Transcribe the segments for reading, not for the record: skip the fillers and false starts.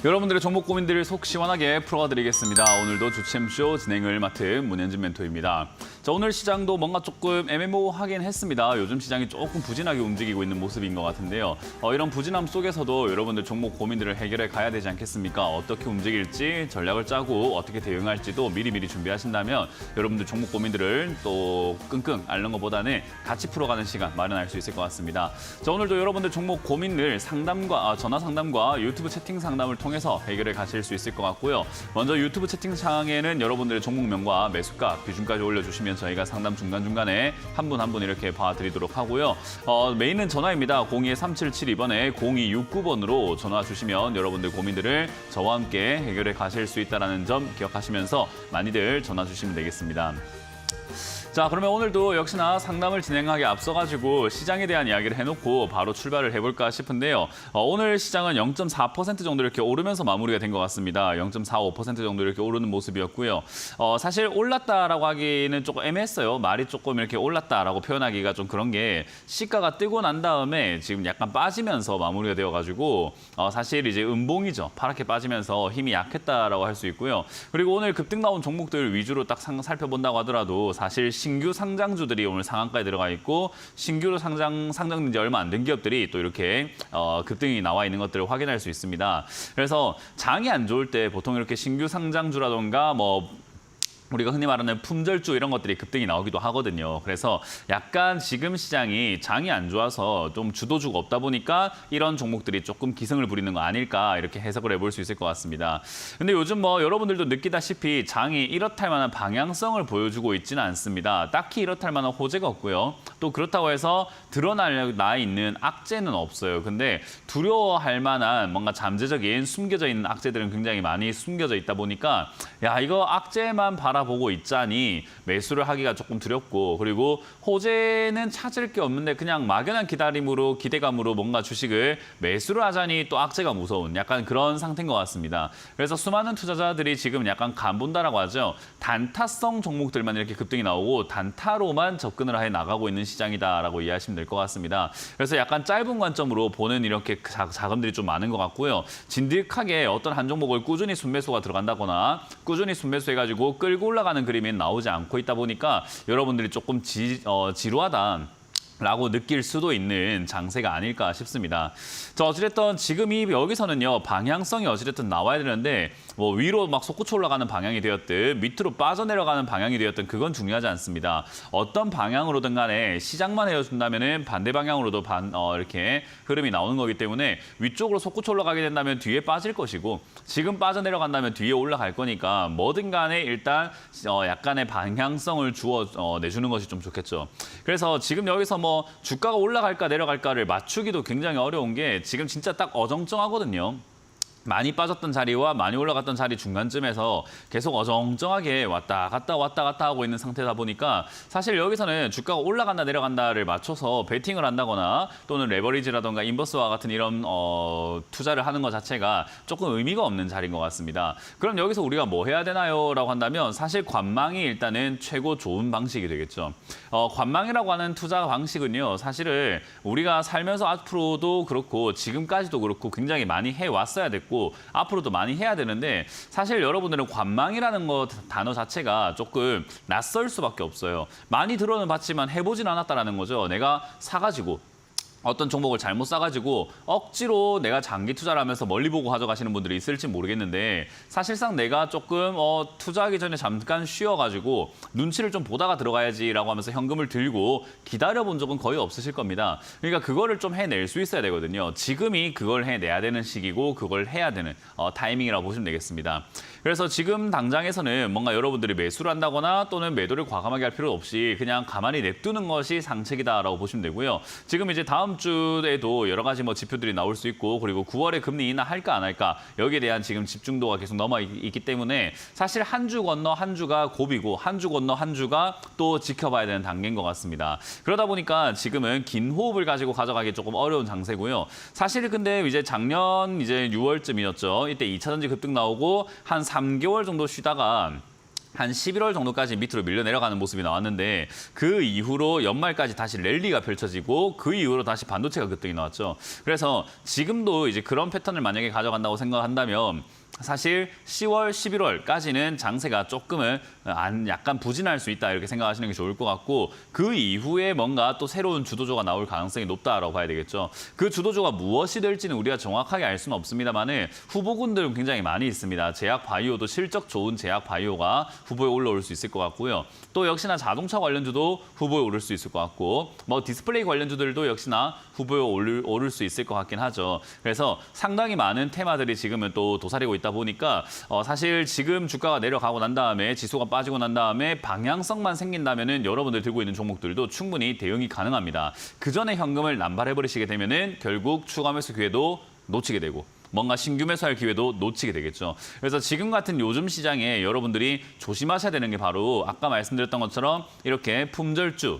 여러분들의 종목 고민들을 속 시원하게 풀어가 드리겠습니다. 오늘도 주챔쇼 진행을 맡은 문현진 멘토입니다. 자, 오늘 시장도 뭔가 조금 애매모호하긴 했습니다. 요즘 시장이 조금 부진하게 움직이고 있는 모습인 것 같은데요. 이런 부진함 속에서도 여러분들 종목 고민들을 해결해 가야 되지 않겠습니까? 어떻게 움직일지 전략을 짜고 어떻게 대응할지도 미리미리 준비하신다면 여러분들 종목 고민들을 또 끙끙 앓는 것보다는 같이 풀어가는 시간 마련할 수 있을 것 같습니다. 자, 오늘도 여러분들 종목 고민을 전화 상담과 유튜브 채팅 상담을 통해서 해결해 가실 수 있을 것 같고요. 먼저 유튜브 채팅창에는 여러분들의 종목명과 매수가, 비중까지 올려주시면 저희가 상담 중간중간에 한 분 한 분 이렇게 봐드리도록 하고요. 메인은 전화입니다. 02377번에 0269번으로 전화 주시면 여러분들 고민들을 저와 함께 해결해 가실 수 있다는 점 기억하시면서 많이들 전화 주시면 되겠습니다. 자, 그러면 오늘도 역시나 상담을 진행하기 앞서가지고 시장에 대한 이야기를 해놓고 바로 출발을 해볼까 싶은데요. 오늘 시장은 0.4% 정도 이렇게 오르면서 마무리가 된 것 같습니다. 0.45% 정도 이렇게 오르는 모습이었고요. 사실 올랐다라고 하기는 조금 애매했어요. 말이 조금 이렇게 올랐다라고 표현하기가 좀 그런 게 시가가 뜨고 난 다음에 지금 약간 빠지면서 마무리가 되어가지고 사실 이제 음봉이죠. 파랗게 빠지면서 힘이 약했다라고 할 수 있고요. 그리고 오늘 급등 나온 종목들 위주로 딱 살펴본다고 하더라도 사실 신규 상장주들이 오늘 상한가에 들어가 있고 신규로 상장된 지 얼마 안 된 기업들이 또 이렇게 급등이 나와 있는 것들을 확인할 수 있습니다. 그래서 장이 안 좋을 때 보통 이렇게 신규 상장주라던가 우리가 흔히 말하는 품절주 이런 것들이 급등이 나오기도 하거든요. 그래서 약간 지금 시장이 장이 안 좋아서 좀 주도주가 없다 보니까 이런 종목들이 조금 기승을 부리는 거 아닐까 이렇게 해석을 해볼 수 있을 것 같습니다. 근데 요즘 여러분들도 느끼다시피 장이 이렇다 할 만한 방향성을 보여주고 있지는 않습니다. 딱히 이렇다 할 만한 호재가 없고요. 또 그렇다고 해서 드러나 있는 악재는 없어요. 근데 두려워할 만한 뭔가 잠재적인 숨겨져 있는 악재들은 굉장히 많이 숨겨져 있다 보니까 야, 이거 악재만 바라보고 있자니 매수를 하기가 조금 두렵고, 그리고 호재는 찾을 게 없는데 그냥 막연한 기대감으로 뭔가 주식을 매수를 하자니 또 악재가 무서운 약간 그런 상태인 것 같습니다. 그래서 수많은 투자자들이 지금 약간 간본다라고 하죠. 단타성 종목들만 이렇게 급등이 나오고 단타로만 접근을 해 나가고 있는 시장이다라고 이해하시면 될 것 같습니다. 그래서 약간 짧은 관점으로 보는 이렇게 자금들이 좀 많은 것 같고요. 진득하게 어떤 한 종목을 꾸준히 순매수가 들어간다거나 꾸준히 순매수해가지고 끌고 올라가는 그림이 나오지 않고 있다 보니까 여러분들이 조금 지루하다 라고 느낄 수도 있는 장세가 아닐까 싶습니다. 자, 어찌됐든 지금 여기서는요, 방향성이 어찌됐든 나와야 되는데 위로 막 솟구쳐 올라가는 방향이 되었든 밑으로 빠져내려가는 방향이 되었든 그건 중요하지 않습니다. 어떤 방향으로든 간에 시장만 헤어준다면은 반대 방향으로도 이렇게 흐름이 나오는 거기 때문에 위쪽으로 솟구쳐 올라가게 된다면 뒤에 빠질 것이고 지금 빠져내려간다면 뒤에 올라갈 거니까 뭐든 간에 일단 약간의 방향성을 내주는 것이 좀 좋겠죠. 그래서 지금 여기서 주가가 올라갈까 내려갈까를 맞추기도 굉장히 어려운 게 지금 진짜 딱 어정쩡하거든요. 많이 빠졌던 자리와 많이 올라갔던 자리 중간쯤에서 계속 어정쩡하게 왔다 갔다 하고 있는 상태다 보니까 사실 여기서는 주가가 올라간다 내려간다를 맞춰서 베팅을 한다거나 또는 레버리지라던가 인버스와 같은 이런 투자를 하는 것 자체가 조금 의미가 없는 자리인 것 같습니다. 그럼 여기서 우리가 뭐 해야 되나요? 라고 한다면 사실 관망이 일단은 최고 좋은 방식이 되겠죠. 관망이라고 하는 투자 방식은요. 사실은 우리가 살면서 앞으로도 그렇고 지금까지도 그렇고 굉장히 많이 해왔어야 됐고 앞으로도 많이 해야 되는데 사실 여러분들은 관망이라는 단어 자체가 조금 낯설 수밖에 없어요. 많이 들어는 봤지만 해보진 않았다라는 거죠. 내가 사가지고 어떤 종목을 잘못 사가지고 억지로 내가 장기 투자를 하면서 멀리 보고 가져가시는 분들이 있을지 모르겠는데 사실상 내가 조금 투자하기 전에 잠깐 쉬어가지고 눈치를 좀 보다가 들어가야지라고 하면서 현금을 들고 기다려본 적은 거의 없으실 겁니다. 그러니까 그거를 좀 해낼 수 있어야 되거든요. 지금이 그걸 해내야 되는 시기고 그걸 해야 되는 타이밍이라고 보시면 되겠습니다. 그래서 지금 당장에서는 뭔가 여러분들이 매수를 한다거나 또는 매도를 과감하게 할 필요 없이 그냥 가만히 냅두는 것이 상책이다라고 보시면 되고요. 지금 이제 다음 주에도 여러 가지 지표들이 나올 수 있고 그리고 9월에 금리 인하 할까 안 할까 여기에 대한 지금 집중도가 계속 넘어 있기 때문에 사실 한 주 건너 한 주가 고비고 한 주 건너 한 주가 또 지켜봐야 되는 단계인 것 같습니다. 그러다 보니까 지금은 긴 호흡을 가지고 가져가기 조금 어려운 장세고요. 사실 근데 이제 작년 6월쯤이었죠. 이때 2차전지 급등 나오고 한 3개월 정도 쉬다가 한 11월 정도까지 밑으로 밀려 내려가는 모습이 나왔는데 그 이후로 연말까지 다시 랠리가 펼쳐지고 그 이후로 다시 반도체가 급등이 나왔죠. 그래서 지금도 이제 그런 패턴을 만약에 가져간다고 생각한다면 사실 10월, 11월까지는 장세가 조금은 약간 부진할 수 있다 이렇게 생각하시는 게 좋을 것 같고 그 이후에 뭔가 또 새로운 주도주가 나올 가능성이 높다라고 봐야 되겠죠. 그 주도주가 무엇이 될지는 우리가 정확하게 알 수는 없습니다만은 후보군들은 굉장히 많이 있습니다. 제약 바이오도 실적 좋은 제약 바이오가 후보에 올라올 수 있을 것 같고요. 또 역시나 자동차 관련주도 후보에 오를 수 있을 것 같고 뭐 디스플레이 관련주들도 역시나 후보에 오를 수 있을 것 같긴 하죠. 그래서 상당히 많은 테마들이 지금은 또 도사리고 있다 보니까 사실 지금 주가가 내려가고 난 다음에 지수가 빠지고 난 다음에 방향성만 생긴다면은 여러분들 들고 있는 종목들도 충분히 대응이 가능합니다. 그 전에 현금을 남발해버리시게 되면은 결국 추가 매수 기회도 놓치게 되고 뭔가 신규 매수할 기회도 놓치게 되겠죠. 그래서 지금 같은 요즘 시장에 여러분들이 조심하셔야 되는 게 바로 아까 말씀드렸던 것처럼 이렇게 품절주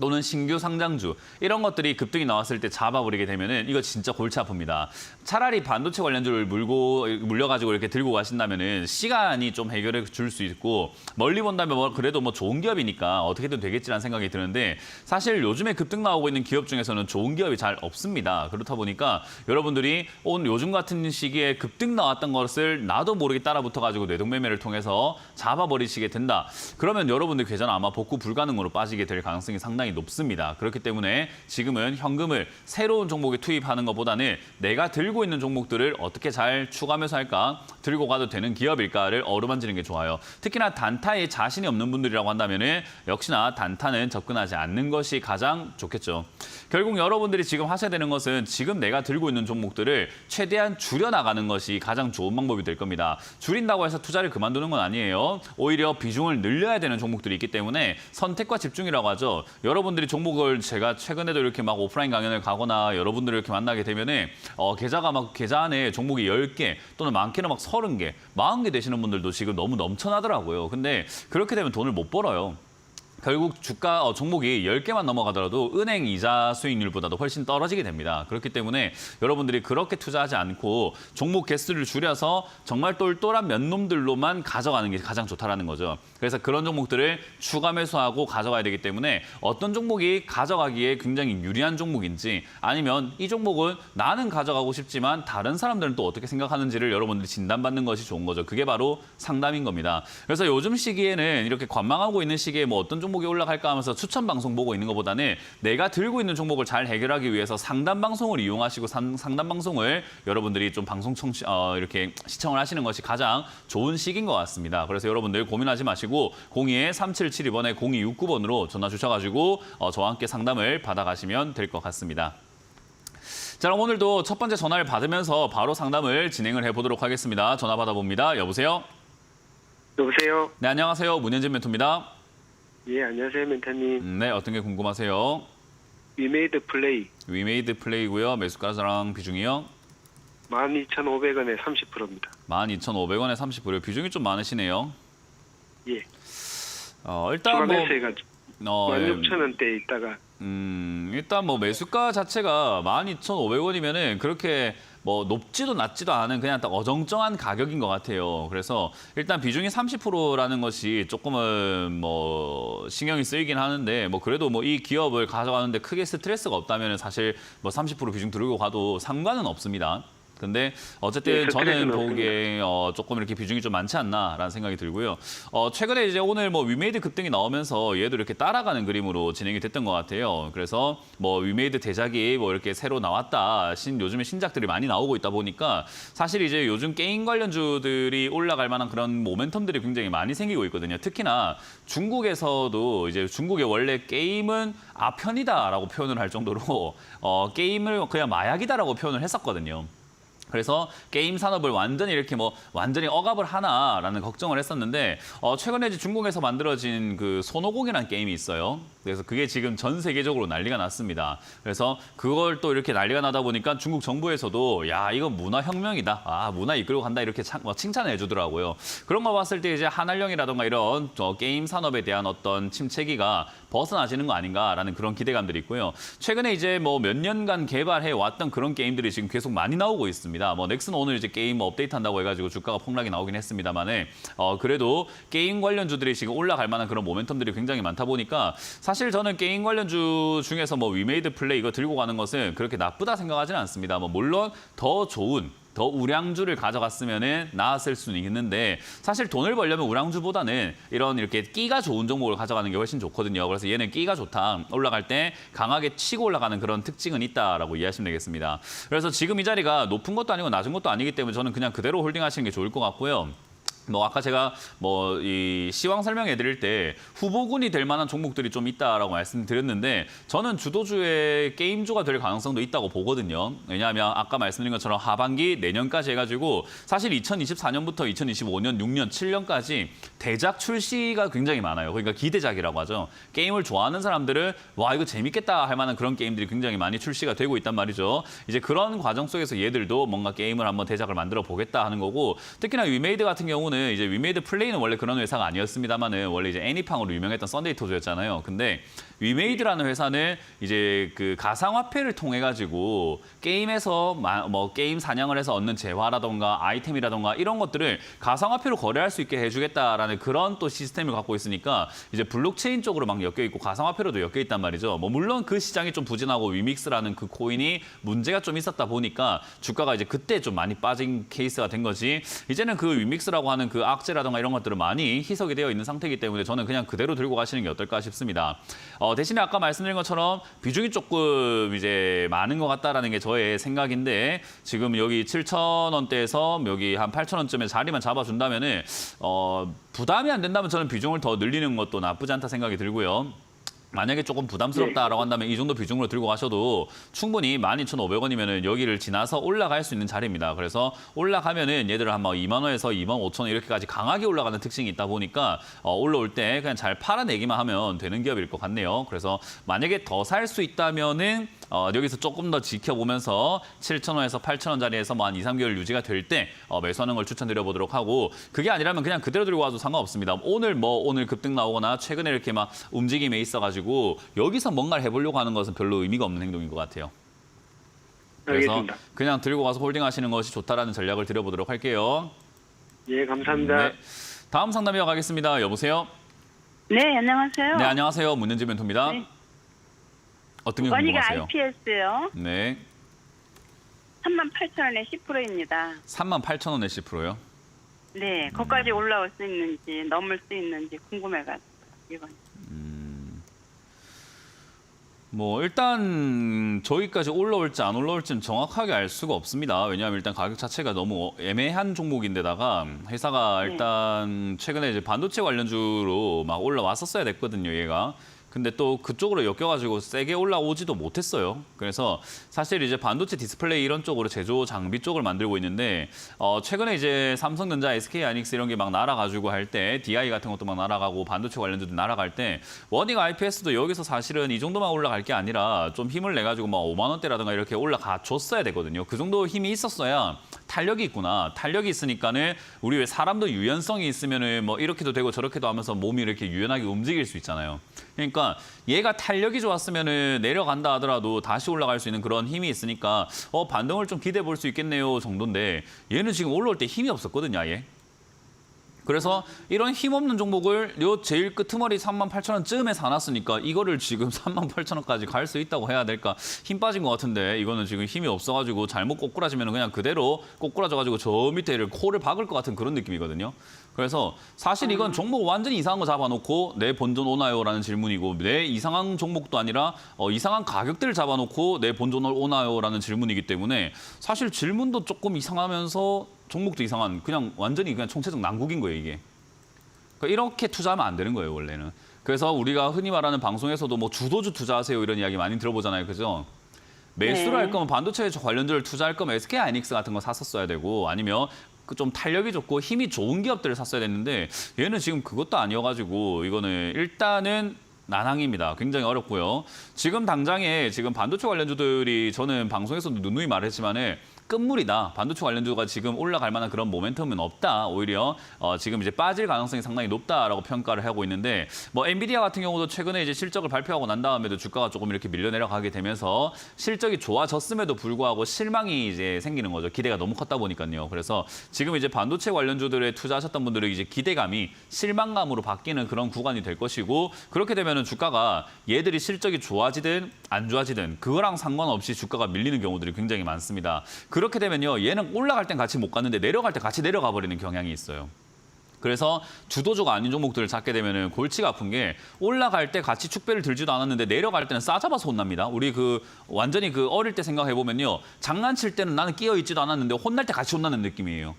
또는 신규 상장주 이런 것들이 급등이 나왔을 때 잡아버리게 되면은 이거 진짜 골치 아픕니다. 차라리 반도체 관련주를 물려가지고 이렇게 들고 가신다면은 시간이 좀 해결해 줄 수 있고 멀리 본다면 뭐 그래도 뭐 좋은 기업이니까 어떻게든 되겠지라는 생각이 드는데 사실 요즘에 급등 나오고 있는 기업 중에서는 좋은 기업이 잘 없습니다. 그렇다 보니까 여러분들이 요즘 같은 시기에 급등 나왔던 것을 나도 모르게 따라붙어가지고 뇌동매매를 통해서 잡아버리시게 된다. 그러면 여러분들 계좌는 아마 복구 불가능으로 빠지게 될 가능성이 상당히 높습니다. 그렇기 때문에 지금은 현금을 새로운 종목에 투입하는 것보다는 내가 들고 있는 종목들을 어떻게 잘 추가 매수할까, 들고 가도 되는 기업일까를 어루만지는 게 좋아요. 특히나 단타에 자신이 없는 분들이라고 한다면 역시나 단타는 접근하지 않는 것이 가장 좋겠죠. 결국 여러분들이 지금 하셔야 되는 것은 지금 내가 들고 있는 종목들을 최대한 줄여나가는 것이 가장 좋은 방법이 될 겁니다. 줄인다고 해서 투자를 그만두는 건 아니에요. 오히려 비중을 늘려야 되는 종목들이 있기 때문에 선택과 집중이라고 하죠. 여러분들이 종목을 제가 최근에도 이렇게 막 오프라인 강연을 가거나 여러분들을 이렇게 만나게 되면은 계좌 안에 종목이 10개 또는 많게는 막 30개, 40개 되시는 분들도 지금 너무 넘쳐나더라고요. 근데 그렇게 되면 돈을 못 벌어요. 결국 종목이 10개만 넘어가더라도 은행 이자 수익률보다도 훨씬 떨어지게 됩니다. 그렇기 때문에 여러분들이 그렇게 투자하지 않고 종목 개수를 줄여서 정말 똘똘한 몇 놈들로만 가져가는 게 가장 좋다라는 거죠. 그래서 그런 종목들을 추가 매수하고 가져가야 되기 때문에 어떤 종목이 가져가기에 굉장히 유리한 종목인지 아니면 이 종목은 나는 가져가고 싶지만 다른 사람들은 또 어떻게 생각하는지를 여러분들이 진단받는 것이 좋은 거죠. 그게 바로 상담인 겁니다. 그래서 요즘 시기에는 이렇게 관망하고 있는 시기에 뭐 어떤 종목이 올라갈까 하면서 추천 방송 보고 있는 것보다는 내가 들고 있는 종목을 잘 해결하기 위해서 상담 방송을 이용하시고 상담 방송을 여러분들이 좀 방송 이렇게 시청을 하시는 것이 가장 좋은 시기인 것 같습니다. 그래서 여러분들 고민하지 마시고 02-3772번에 0269번으로 전화 주셔가지고 저와 함께 상담을 받아가시면 될 것 같습니다. 자, 그럼 오늘도 첫 번째 전화를 받으면서 바로 상담을 진행을 해보도록 하겠습니다. 전화 받아봅니다. 여보세요? 여보세요? 네, 안녕하세요. 문현진 멘토입니다. 예, 안녕하세요, 멘토님. 네, 어떤 게 궁금하세요? 위메이드 플레이. 위메이드 플레이고요. 매수가랑 비중이요? 12,500원에 30%입니다. 12,500원에 30%. 비중이 좀 많으시네요. 예. 일단 추가 매수해가지고 16,000원대에 있다가 일단 뭐 매수가 자체가 12,500원이면은 그렇게 뭐 높지도 낮지도 않은 그냥 딱 어정쩡한 가격인 것 같아요. 그래서 일단 비중이 30%라는 것이 조금은 뭐 신경이 쓰이긴 하는데 뭐 그래도 뭐 이 기업을 가져가는데 크게 스트레스가 없다면 사실 뭐 30% 비중 들고 가도 상관은 없습니다. 근데 어쨌든 네, 저는 보기에 조금 이렇게 비중이 좀 많지 않나라는 생각이 들고요. 최근에 이제 오늘 뭐 위메이드 급등이 나오면서 얘도 이렇게 따라가는 그림으로 진행이 됐던 것 같아요. 그래서 뭐 위메이드 대작이 뭐 이렇게 새로 나왔다. 요즘에 신작들이 많이 나오고 있다 보니까 사실 이제 요즘 게임 관련주들이 올라갈 만한 그런 모멘텀들이 굉장히 많이 생기고 있거든요. 특히나 중국에서도 이제 중국의 원래 게임은 아편이다라고 표현을 할 정도로 게임을 그냥 마약이다라고 표현을 했었거든요. 그래서 게임 산업을 완전히 이렇게 완전히 억압을 하나라는 걱정을 했었는데 최근에 이제 중국에서 만들어진 그 손오공이라는 게임이 있어요. 그래서 그게 지금 전 세계적으로 난리가 났습니다. 그래서 그걸 또 이렇게 난리가 나다 보니까 중국 정부에서도 야, 이건 문화혁명이다. 아, 문화 이끌고 간다. 이렇게 칭찬을 해주더라고요. 그런 거 봤을 때 이제 한알령이라던가 이런 게임 산업에 대한 어떤 침체기가 벗어나지는 거 아닌가라는 그런 기대감들이 있고요. 최근에 이제 뭐 몇 년간 개발해 왔던 그런 게임들이 지금 계속 많이 나오고 있습니다. 같습니다. 뭐 넥슨은 오늘 이제 게임 업데이트한다고 해가지고 주가가 폭락이 나오긴 했습니다만은 그래도 게임 관련주들이 지금 올라갈 만한 그런 모멘텀들이 굉장히 많다 보니까 사실 저는 게임 관련주 중에서 뭐 위메이드 플레이 이거 들고 가는 것은 그렇게 나쁘다 생각하지는 않습니다. 뭐 물론 더 좋은 더 우량주를 가져갔으면 나았을 수는 있는데 사실 돈을 벌려면 우량주보다는 이렇게 끼가 좋은 종목을 가져가는 게 훨씬 좋거든요. 그래서 얘는 끼가 좋다. 올라갈 때 강하게 치고 올라가는 그런 특징은 있다라고 이해하시면 되겠습니다. 그래서 지금 이 자리가 높은 것도 아니고 낮은 것도 아니기 때문에 저는 그냥 그대로 홀딩하시는 게 좋을 것 같고요. 뭐 아까 제가 뭐 이 시황 설명해 드릴 때 후보군이 될 만한 종목들이 좀 있다라고 말씀드렸는데 저는 주도주의 게임주가 될 가능성도 있다고 보거든요. 왜냐하면 아까 말씀드린 것처럼 하반기 내년까지 해가지고 사실 2024년부터 2025년, 6년, 7년까지 대작 출시가 굉장히 많아요. 그러니까 기대작이라고 하죠. 게임을 좋아하는 사람들은 와 이거 재밌겠다 할 만한 그런 게임들이 굉장히 많이 출시가 되고 있단 말이죠. 이제 그런 과정 속에서 얘들도 뭔가 게임을 한번 대작을 만들어 보겠다 하는 거고 특히나 위메이드 같은 경우는 이제 위메이드 플레이는 원래 그런 회사가 아니었습니다만은 원래 이제 애니팡으로 유명했던 썬데이 토즈였잖아요. 근데 위메이드라는 회사는 이제 그 가상화폐를 통해 가지고 게임에서 뭐 게임 사냥을 해서 얻는 재화라던가 아이템이라던가 이런 것들을 가상화폐로 거래할 수 있게 해주겠다라는 그런 또 시스템을 갖고 있으니까 이제 블록체인 쪽으로 막 엮여 있고 가상화폐로도 엮여 있단 말이죠. 뭐 물론 그 시장이 좀 부진하고 위믹스라는 그 코인이 문제가 좀 있었다 보니까 주가가 이제 그때 좀 많이 빠진 케이스가 된 거지. 이제는 그 위믹스라고 하는 그 악재라던가 이런 것들은 많이 희석이 되어 있는 상태이기 때문에 저는 그냥 그대로 들고 가시는 게 어떨까 싶습니다. 대신에 아까 말씀드린 것처럼 비중이 조금 이제 많은 것 같다라는 게 저의 생각인데 지금 여기 7,000원대에서 여기 한 8,000원쯤에 자리만 잡아준다면은 부담이 안 된다면 저는 비중을 더 늘리는 것도 나쁘지 않다 생각이 들고요. 만약에 조금 부담스럽다라고 한다면 이 정도 비중으로 들고 가셔도 충분히 12,500원이면 여기를 지나서 올라갈 수 있는 자리입니다. 그래서 올라가면은 얘들은 한 2만 원에서 2만 5천 원 이렇게까지 강하게 올라가는 특징이 있다 보니까 올라올 때 그냥 잘 팔아내기만 하면 되는 기업일 것 같네요. 그래서 만약에 더 살 수 있다면은 여기서 조금 더 지켜보면서 7,000원에서 8,000원 자리에서 뭐 한 2, 3개월 유지가 될 때 매수하는 걸 추천드려 보도록 하고 그게 아니라면 그냥 그대로 들고 와도 상관없습니다. 오늘 급등 나오거나 최근에 이렇게 막 움직임에 있어가지고 여기서 뭔가를 해보려고 하는 것은 별로 의미가 없는 행동인 것 같아요. 그래서 알겠습니다. 그냥 들고 가서 홀딩하시는 것이 좋다라는 전략을 드려보도록 할게요. 예, 감사합니다. 네. 다음 상담 이어가겠습니다. 여보세요? 네, 안녕하세요. 네, 안녕하세요. 문현지 멘토입니다. 네. 어떤 게 원이가 궁금하세요? IPS요. 네, 38,000원에 10%입니다. 38,000원에 10%요? 네, 거기까지 올라올 수 있는지 넘을 수 있는지 궁금해가지고 이번. 뭐 일단 저기까지 올라올지 안 올라올지는 정확하게 알 수가 없습니다. 왜냐하면 일단 가격 자체가 너무 애매한 종목인데다가 회사가 일단 최근에 이제 반도체 관련주로 막 올라왔었어야 됐거든요, 얘가. 근데 또 그쪽으로 엮여가지고 세게 올라오지도 못했어요. 그래서 사실 이제 반도체 디스플레이 이런 쪽으로 제조 장비 쪽을 만들고 있는데 최근에 이제 삼성전자, SK하이닉스 이런 게 막 날아가지고 할 때 DI 같은 것도 막 날아가고 반도체 관련주도 날아갈 때 원익 IPS도 여기서 사실은 이 정도만 올라갈 게 아니라 좀 힘을 내가지고 막 5만 원대라든가 이렇게 올라가 줬어야 되거든요. 그 정도 힘이 있었어야 탄력이 있구나. 탄력이 있으니까는 우리 왜 사람도 유연성이 있으면은 뭐 이렇게도 되고 저렇게도 하면서 몸이 이렇게 유연하게 움직일 수 있잖아요. 그러니까 얘가 탄력이 좋았으면은 내려간다 하더라도 다시 올라갈 수 있는 그런 힘이 있으니까 반등을 좀 기대해 볼 수 있겠네요 정도인데 얘는 지금 올라올 때 힘이 없었거든요, 아예. 그래서 이런 힘없는 종목을 요 제일 끄트머리 38,000원쯤에 사놨으니까 이거를 지금 38,000원까지 갈 수 있다고 해야 될까? 힘 빠진 것 같은데 이거는 지금 힘이 없어가지고 잘못 꼬꾸라지면 그냥 그대로 꼬꾸라져가지고 저 밑에를 코를 박을 것 같은 그런 느낌이거든요. 그래서 사실 이건 종목 완전히 이상한 거 잡아놓고 내 본전 오나요라는 질문이고 내 이상한 종목도 아니라 이상한 가격대를 잡아놓고 내 본전을 오나요라는 질문이기 때문에 사실 질문도 조금 이상하면서 종목도 이상한 그냥 완전히 그냥 총체적 난국인 거예요, 이게. 그러니까 이렇게 투자하면 안 되는 거예요, 원래는. 그래서 우리가 흔히 말하는 방송에서도 뭐 주도주 투자하세요 이런 이야기 많이 들어보잖아요, 그죠? 매수를 할 거면 반도체 관련주를 투자할 거면 SK하이닉스 같은 거 샀었어야 되고 아니면 좀 탄력이 좋고 힘이 좋은 기업들을 샀어야 됐는데 얘는 지금 그것도 아니어가지고 이거는 일단은 난항입니다. 굉장히 어렵고요. 지금 당장에 지금 반도체 관련주들이 저는 방송에서도 누누이 말했지만은 끝물이다. 반도체 관련주가 지금 올라갈 만한 그런 모멘텀은 없다. 오히려 지금 이제 빠질 가능성이 상당히 높다라고 평가를 하고 있는데 뭐 엔비디아 같은 경우도 최근에 이제 실적을 발표하고 난 다음에도 주가가 조금 이렇게 밀려 내려가게 되면서 실적이 좋아졌음에도 불구하고 실망이 이제 생기는 거죠. 기대가 너무 컸다 보니까요. 그래서 지금 이제 반도체 관련주들에 투자하셨던 분들은 이제 기대감이 실망감으로 바뀌는 그런 구간이 될 것이고 그렇게 되면은 주가가 얘들이 실적이 좋아지든 안 좋아지든 그거랑 상관없이 주가가 밀리는 경우들이 굉장히 많습니다. 그렇게 되면요, 얘는 올라갈 땐 같이 못 갔는데 내려갈 때 같이 내려가 버리는 경향이 있어요. 그래서 주도주가 아닌 종목들을 찾게 되면은 골치가 아픈 게 올라갈 때 같이 축배를 들지도 않았는데 내려갈 때는 싸잡아서 혼납니다. 우리 완전히 어릴 때 생각해 보면요, 장난칠 때는 나는 끼어 있지도 않았는데 혼날 때 같이 혼나는 느낌이에요.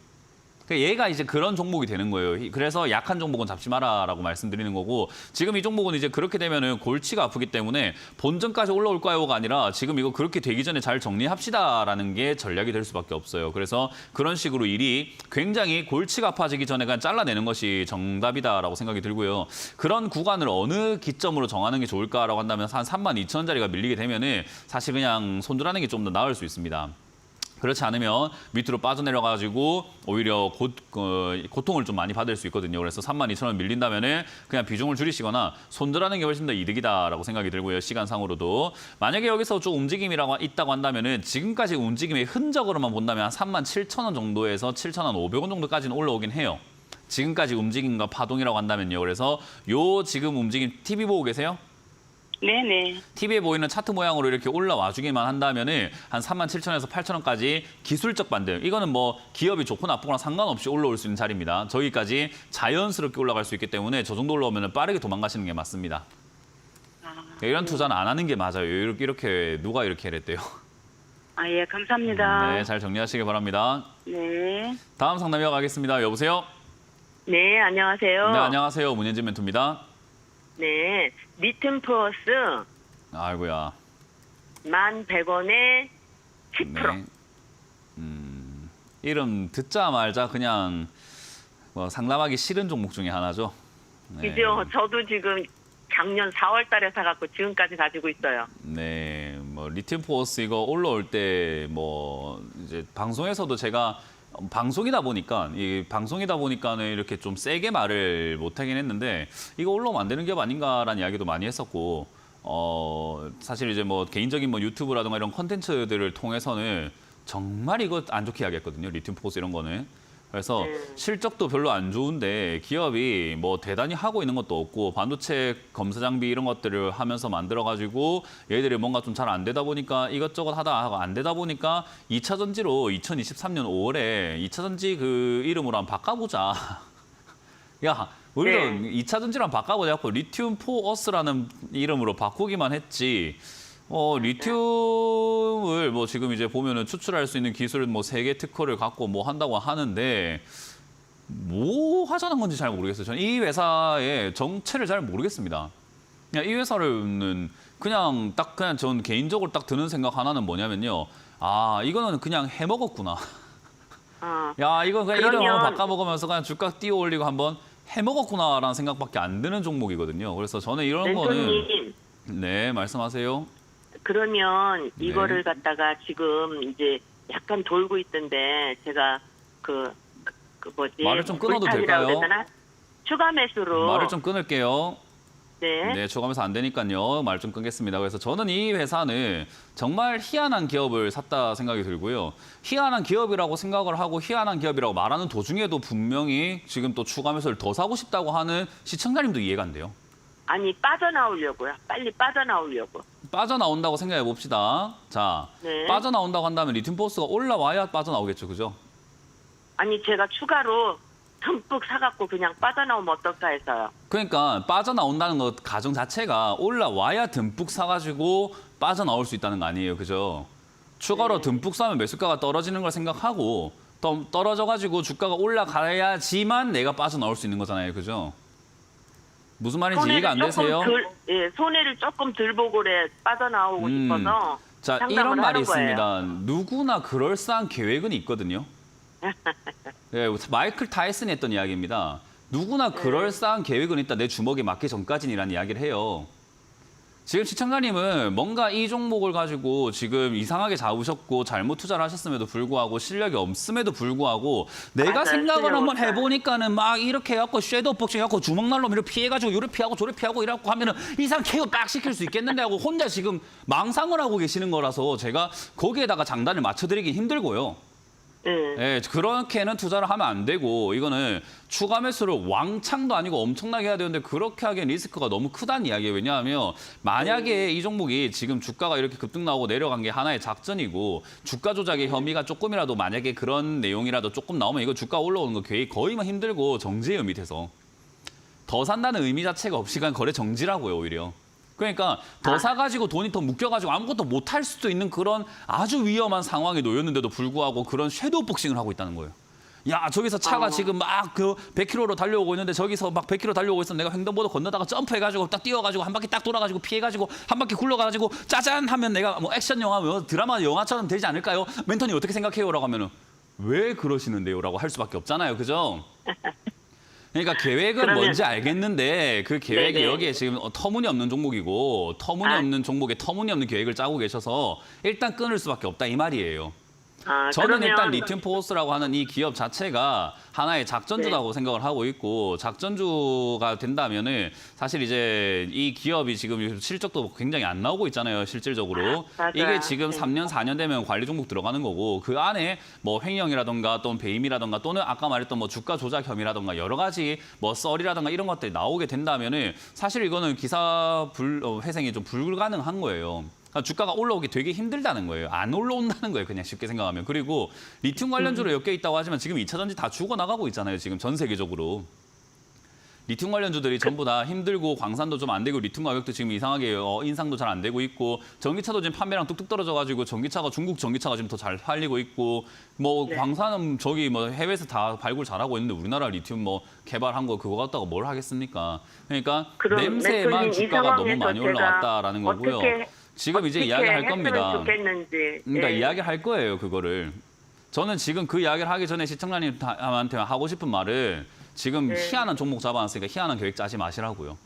얘가 이제 그런 종목이 되는 거예요. 그래서 약한 종목은 잡지 마라라고 말씀드리는 거고 지금 이 종목은 이제 그렇게 되면은 골치가 아프기 때문에 본전까지 올라올까요가 아니라 지금 이거 그렇게 되기 전에 잘 정리합시다라는 게 전략이 될 수밖에 없어요. 그래서 그런 식으로 일이 굉장히 골치가 아파지기 전에 그냥 잘라내는 것이 정답이다라고 생각이 들고요. 그런 구간을 어느 기점으로 정하는 게 좋을까라고 한다면 한 32,000원짜리가 밀리게 되면은 사실 그냥 손절하는 게 좀 더 나을 수 있습니다. 그렇지 않으면 밑으로 빠져내려가지고 오히려 고통을 좀 많이 받을 수 있거든요. 그래서 32,000원 밀린다면은 그냥 비중을 줄이시거나 손절하는 게 훨씬 더 이득이다라고 생각이 들고요. 시간상으로도. 만약에 여기서 좀 움직임이 있다고 한다면은 지금까지 움직임의 흔적으로만 본다면 한 37,000원 정도에서 7,500원 정도까지는 올라오긴 해요. 지금까지 움직임과 파동이라고 한다면요. 그래서 요 지금 움직임 TV 보고 계세요? 네네. TV에 보이는 차트 모양으로 이렇게 올라와 주기만 한다면은 한 37,000원에서 8,000원까지 기술적 반등. 이거는 뭐 기업이 좋고 나쁘거나 상관없이 올라올 수 있는 자리입니다. 저기까지 자연스럽게 올라갈 수 있기 때문에 저 정도 올라오면 빠르게 도망가시는 게 맞습니다. 이런 투자는 안 하는 게 맞아요. 이렇게 누가 이렇게 해랬대요. 예, 감사합니다. 네, 잘 정리하시기 바랍니다. 네. 다음 상담 이어가겠습니다. 여보세요? 네, 안녕하세요. 네, 안녕하세요. 문현진 멘토입니다. 네, 리튬 플러스 아이고야. 1,100원에 10%. 네. 이름 듣자 말자 그냥 뭐 상담하기 싫은 종목 중에 하나죠. 네. 그죠? 저도 지금 작년 4월 달에 사갖고 지금까지 가지고 있어요. 네, 뭐 리튬 포어스 이거 올라올 때 뭐 이제 방송에서도 제가 방송이다 보니까는 이렇게 좀 세게 말을 못하긴 했는데 이거 올라오면 안 되는 기업 아닌가라는 이야기도 많이 했었고 사실 이제 뭐 개인적인 뭐 유튜브라든가 이런 콘텐츠들을 통해서는 정말 이거 안 좋게 이야기했거든요. 리튬 포스 이런 거는. 그래서 실적도 별로 안 좋은데 기업이 뭐 대단히 하고 있는 것도 없고 반도체 검사 장비 이런 것들을 하면서 만들어가지고 얘들이 뭔가 좀 잘 안 되다 보니까 이것저것 하다 안 되다 보니까 2차 전지로 2023년 5월에 2차 전지 그 이름으로 한번 바꿔보자. 야, 우리도 2차 전지로 한번 바꿔보자 하고 리튬 포어스라는 이름으로 바꾸기만 했지. 리튬을 뭐 지금 이제 보면은 추출할 수 있는 기술 뭐 3개 특허를 갖고 뭐 한다고 하는데 뭐 하자는 건지 잘 모르겠어요. 저는 이 회사의 정체를 잘 모르겠습니다. 그냥 이 회사는 그냥 전 개인적으로 딱 드는 생각 하나는 뭐냐면요. 아, 이거는 그냥 해먹었구나. 야, 이거 그냥 이름 한번 바꿔먹으면서 그냥 주가 띄워 올리고 한번 해먹었구나라는 생각밖에 안 드는 종목이거든요. 그래서 저는 이런 거는 네, 말씀하세요. 그러면 이거를 갖다가 지금 이제 약간 돌고 있던데 제가 말을 좀 끊어도 될까요? 추가 매수로 말을 좀 끊을게요. 네. 네, 추가하면서 안 되니까요. 말 좀 끊겠습니다. 그래서 저는 이 회사는 정말 희한한 기업을 샀다 생각이 들고요. 희한한 기업이라고 생각을 하고 희한한 기업이라고 말하는 도중에도 분명히 지금 또 추가 매수를 더 사고 싶다고 하는 시청자님도 이해가 안 돼요. 아니 빠져나오려고요. 빨리 빠져나오려고. 빠져나온다고 생각해 봅시다. 자, 네. 빠져나온다고 한다면 리튬 포스가 올라와야 빠져나오겠죠, 그죠? 아니 제가 추가로 듬뿍 사갖고 그냥 빠져나오면 어떨까 해서요. 그러니까 빠져나온다는 것 가정 자체가 올라와야 듬뿍 사가지고 빠져나올 수 있다는 거 아니에요, 그죠? 추가로 듬뿍 사면 매수가가 떨어지는 걸 생각하고 또 떨어져가지고 주가가 올라가야지만 내가 빠져나올 수 있는 거잖아요, 그죠? 무슨 말인지 이해가 안 되세요? 손해를 조금 덜 보고 그래 빠져나오고 싶어서 자, 상담을 이런 말이 하는 거예요. 있습니다. 누구나 그럴싸한 계획은 있거든요. 네, 마이클 타이슨이 했던 이야기입니다. 누구나 그럴싸한 계획은 있다. 내 주먹에 맞기 전까지는이라는 이야기를 해요. 지금 시청자님은 뭔가 이 종목을 가지고 지금 이상하게 잡으셨고 잘못 투자를 하셨음에도 불구하고 실력이 없음에도 불구하고 내가 맞아요. 생각을 실력 한번 없어요. 해보니까는 막 이렇게 해갖고 섀도우 복싱 해갖고 주먹날로 이렇게 피해가지고 요래 피하고 저래 피하고 이래갖고 하면은 이상 KO 빡 시킬 수 있겠는데 하고 혼자 지금 망상을 하고 계시는 거라서 제가 거기에다가 장단을 맞춰드리기 힘들고요. 예, 그렇게는 투자를 하면 안 되고 이거는 추가 매수를 왕창도 아니고 엄청나게 해야 되는데 그렇게 하기엔 리스크가 너무 크다는 이야기예요. 왜냐하면 만약에 이 종목이 지금 주가가 이렇게 급등 나오고 내려간 게 하나의 작전이고 주가 조작의 혐의가 조금이라도 만약에 그런 내용이라도 조금 나오면 이거 주가 올라오는 거 거의 힘들고 정지예요, 밑에서. 더 산다는 의미 자체가 없이 그냥 거래 정지라고요, 오히려. 그러니까 더 사가지고 돈이 더 묶여가지고 아무것도 못할 수도 있는 그런 아주 위험한 상황에 놓였는데도 불구하고 그런 섀도우 복싱을 하고 있다는 거예요. 야, 저기서 차가 지금 막 그 100km로 달려오고 있는데 저기서 막 100km 달려오고 있으면 내가 횡단보도 건너다가 점프해가지고 딱 뛰어가지고 한 바퀴 딱 돌아가지고 피해가지고 한 바퀴 굴러가가지고 짜잔 하면 내가 뭐 액션 영화, 뭐 드라마 영화처럼 되지 않을까요? 멘토님 어떻게 생각해요? 라고 하면은 왜 그러시는데요? 라고 할 수밖에 없잖아요. 그죠? 그러니까 계획은 뭔지 알겠는데 그 계획이 네네. 여기에 지금 터무니없는 종목이고 터무니없는 종목에 터무니없는 계획을 짜고 계셔서 일단 끊을 수밖에 없다 이 말이에요. 저는 그러면 일단 리튬 포스라고 하는 이 기업 자체가 하나의 작전주라고 생각을 하고 있고 작전주가 된다면은 사실 이제 이 기업이 지금 실적도 굉장히 안 나오고 있잖아요, 실질적으로. 맞아요. 이게 지금 네. 3년, 4년 되면 관리 종목 들어가는 거고 그 안에 뭐 횡령이라던가 또는 배임이라던가 또는 아까 말했던 뭐 주가 조작 혐의라던가 여러 가지 뭐 썰이라던가 이런 것들이 나오게 된다면은 사실 이거는 기사 회생이 좀 불가능한 거예요. 그러니까 주가가 올라오기 되게 힘들다는 거예요. 안 올라온다는 거예요. 그냥 쉽게 생각하면. 그리고 리튬 관련주로 엮여 있다고 하지만 지금 2차 전지 다 죽어나가고 있잖아요. 지금 전 세계적으로. 리튬 관련주들이 전부 다 힘들고 광산도 좀 안 되고 리튬 가격도 지금 이상하게 인상도 잘 안 되고 있고 전기차도 지금 판매량 뚝뚝 떨어져가지고 전기차가 중국 전기차가 지금 더 잘 팔리고 있고 뭐 광산은 저기 뭐 해외에서 다 발굴 잘하고 있는데 우리나라 리튬 뭐 개발한 거 그거 갖다가 뭘 하겠습니까? 그러니까 그럼 냄새만 이 주가가 너무 상황에서 많이 제가 올라왔다라는 거고요. 어떻게 지금 이제 이야기할 겁니다. 좋겠는지. 그러니까 네. 이야기할 거예요, 그거를. 저는 지금 그 이야기를 하기 전에 시청자님한테 하고 싶은 말은 지금 희한한 종목 잡아놨으니까 희한한 계획 짜지 마시라고요.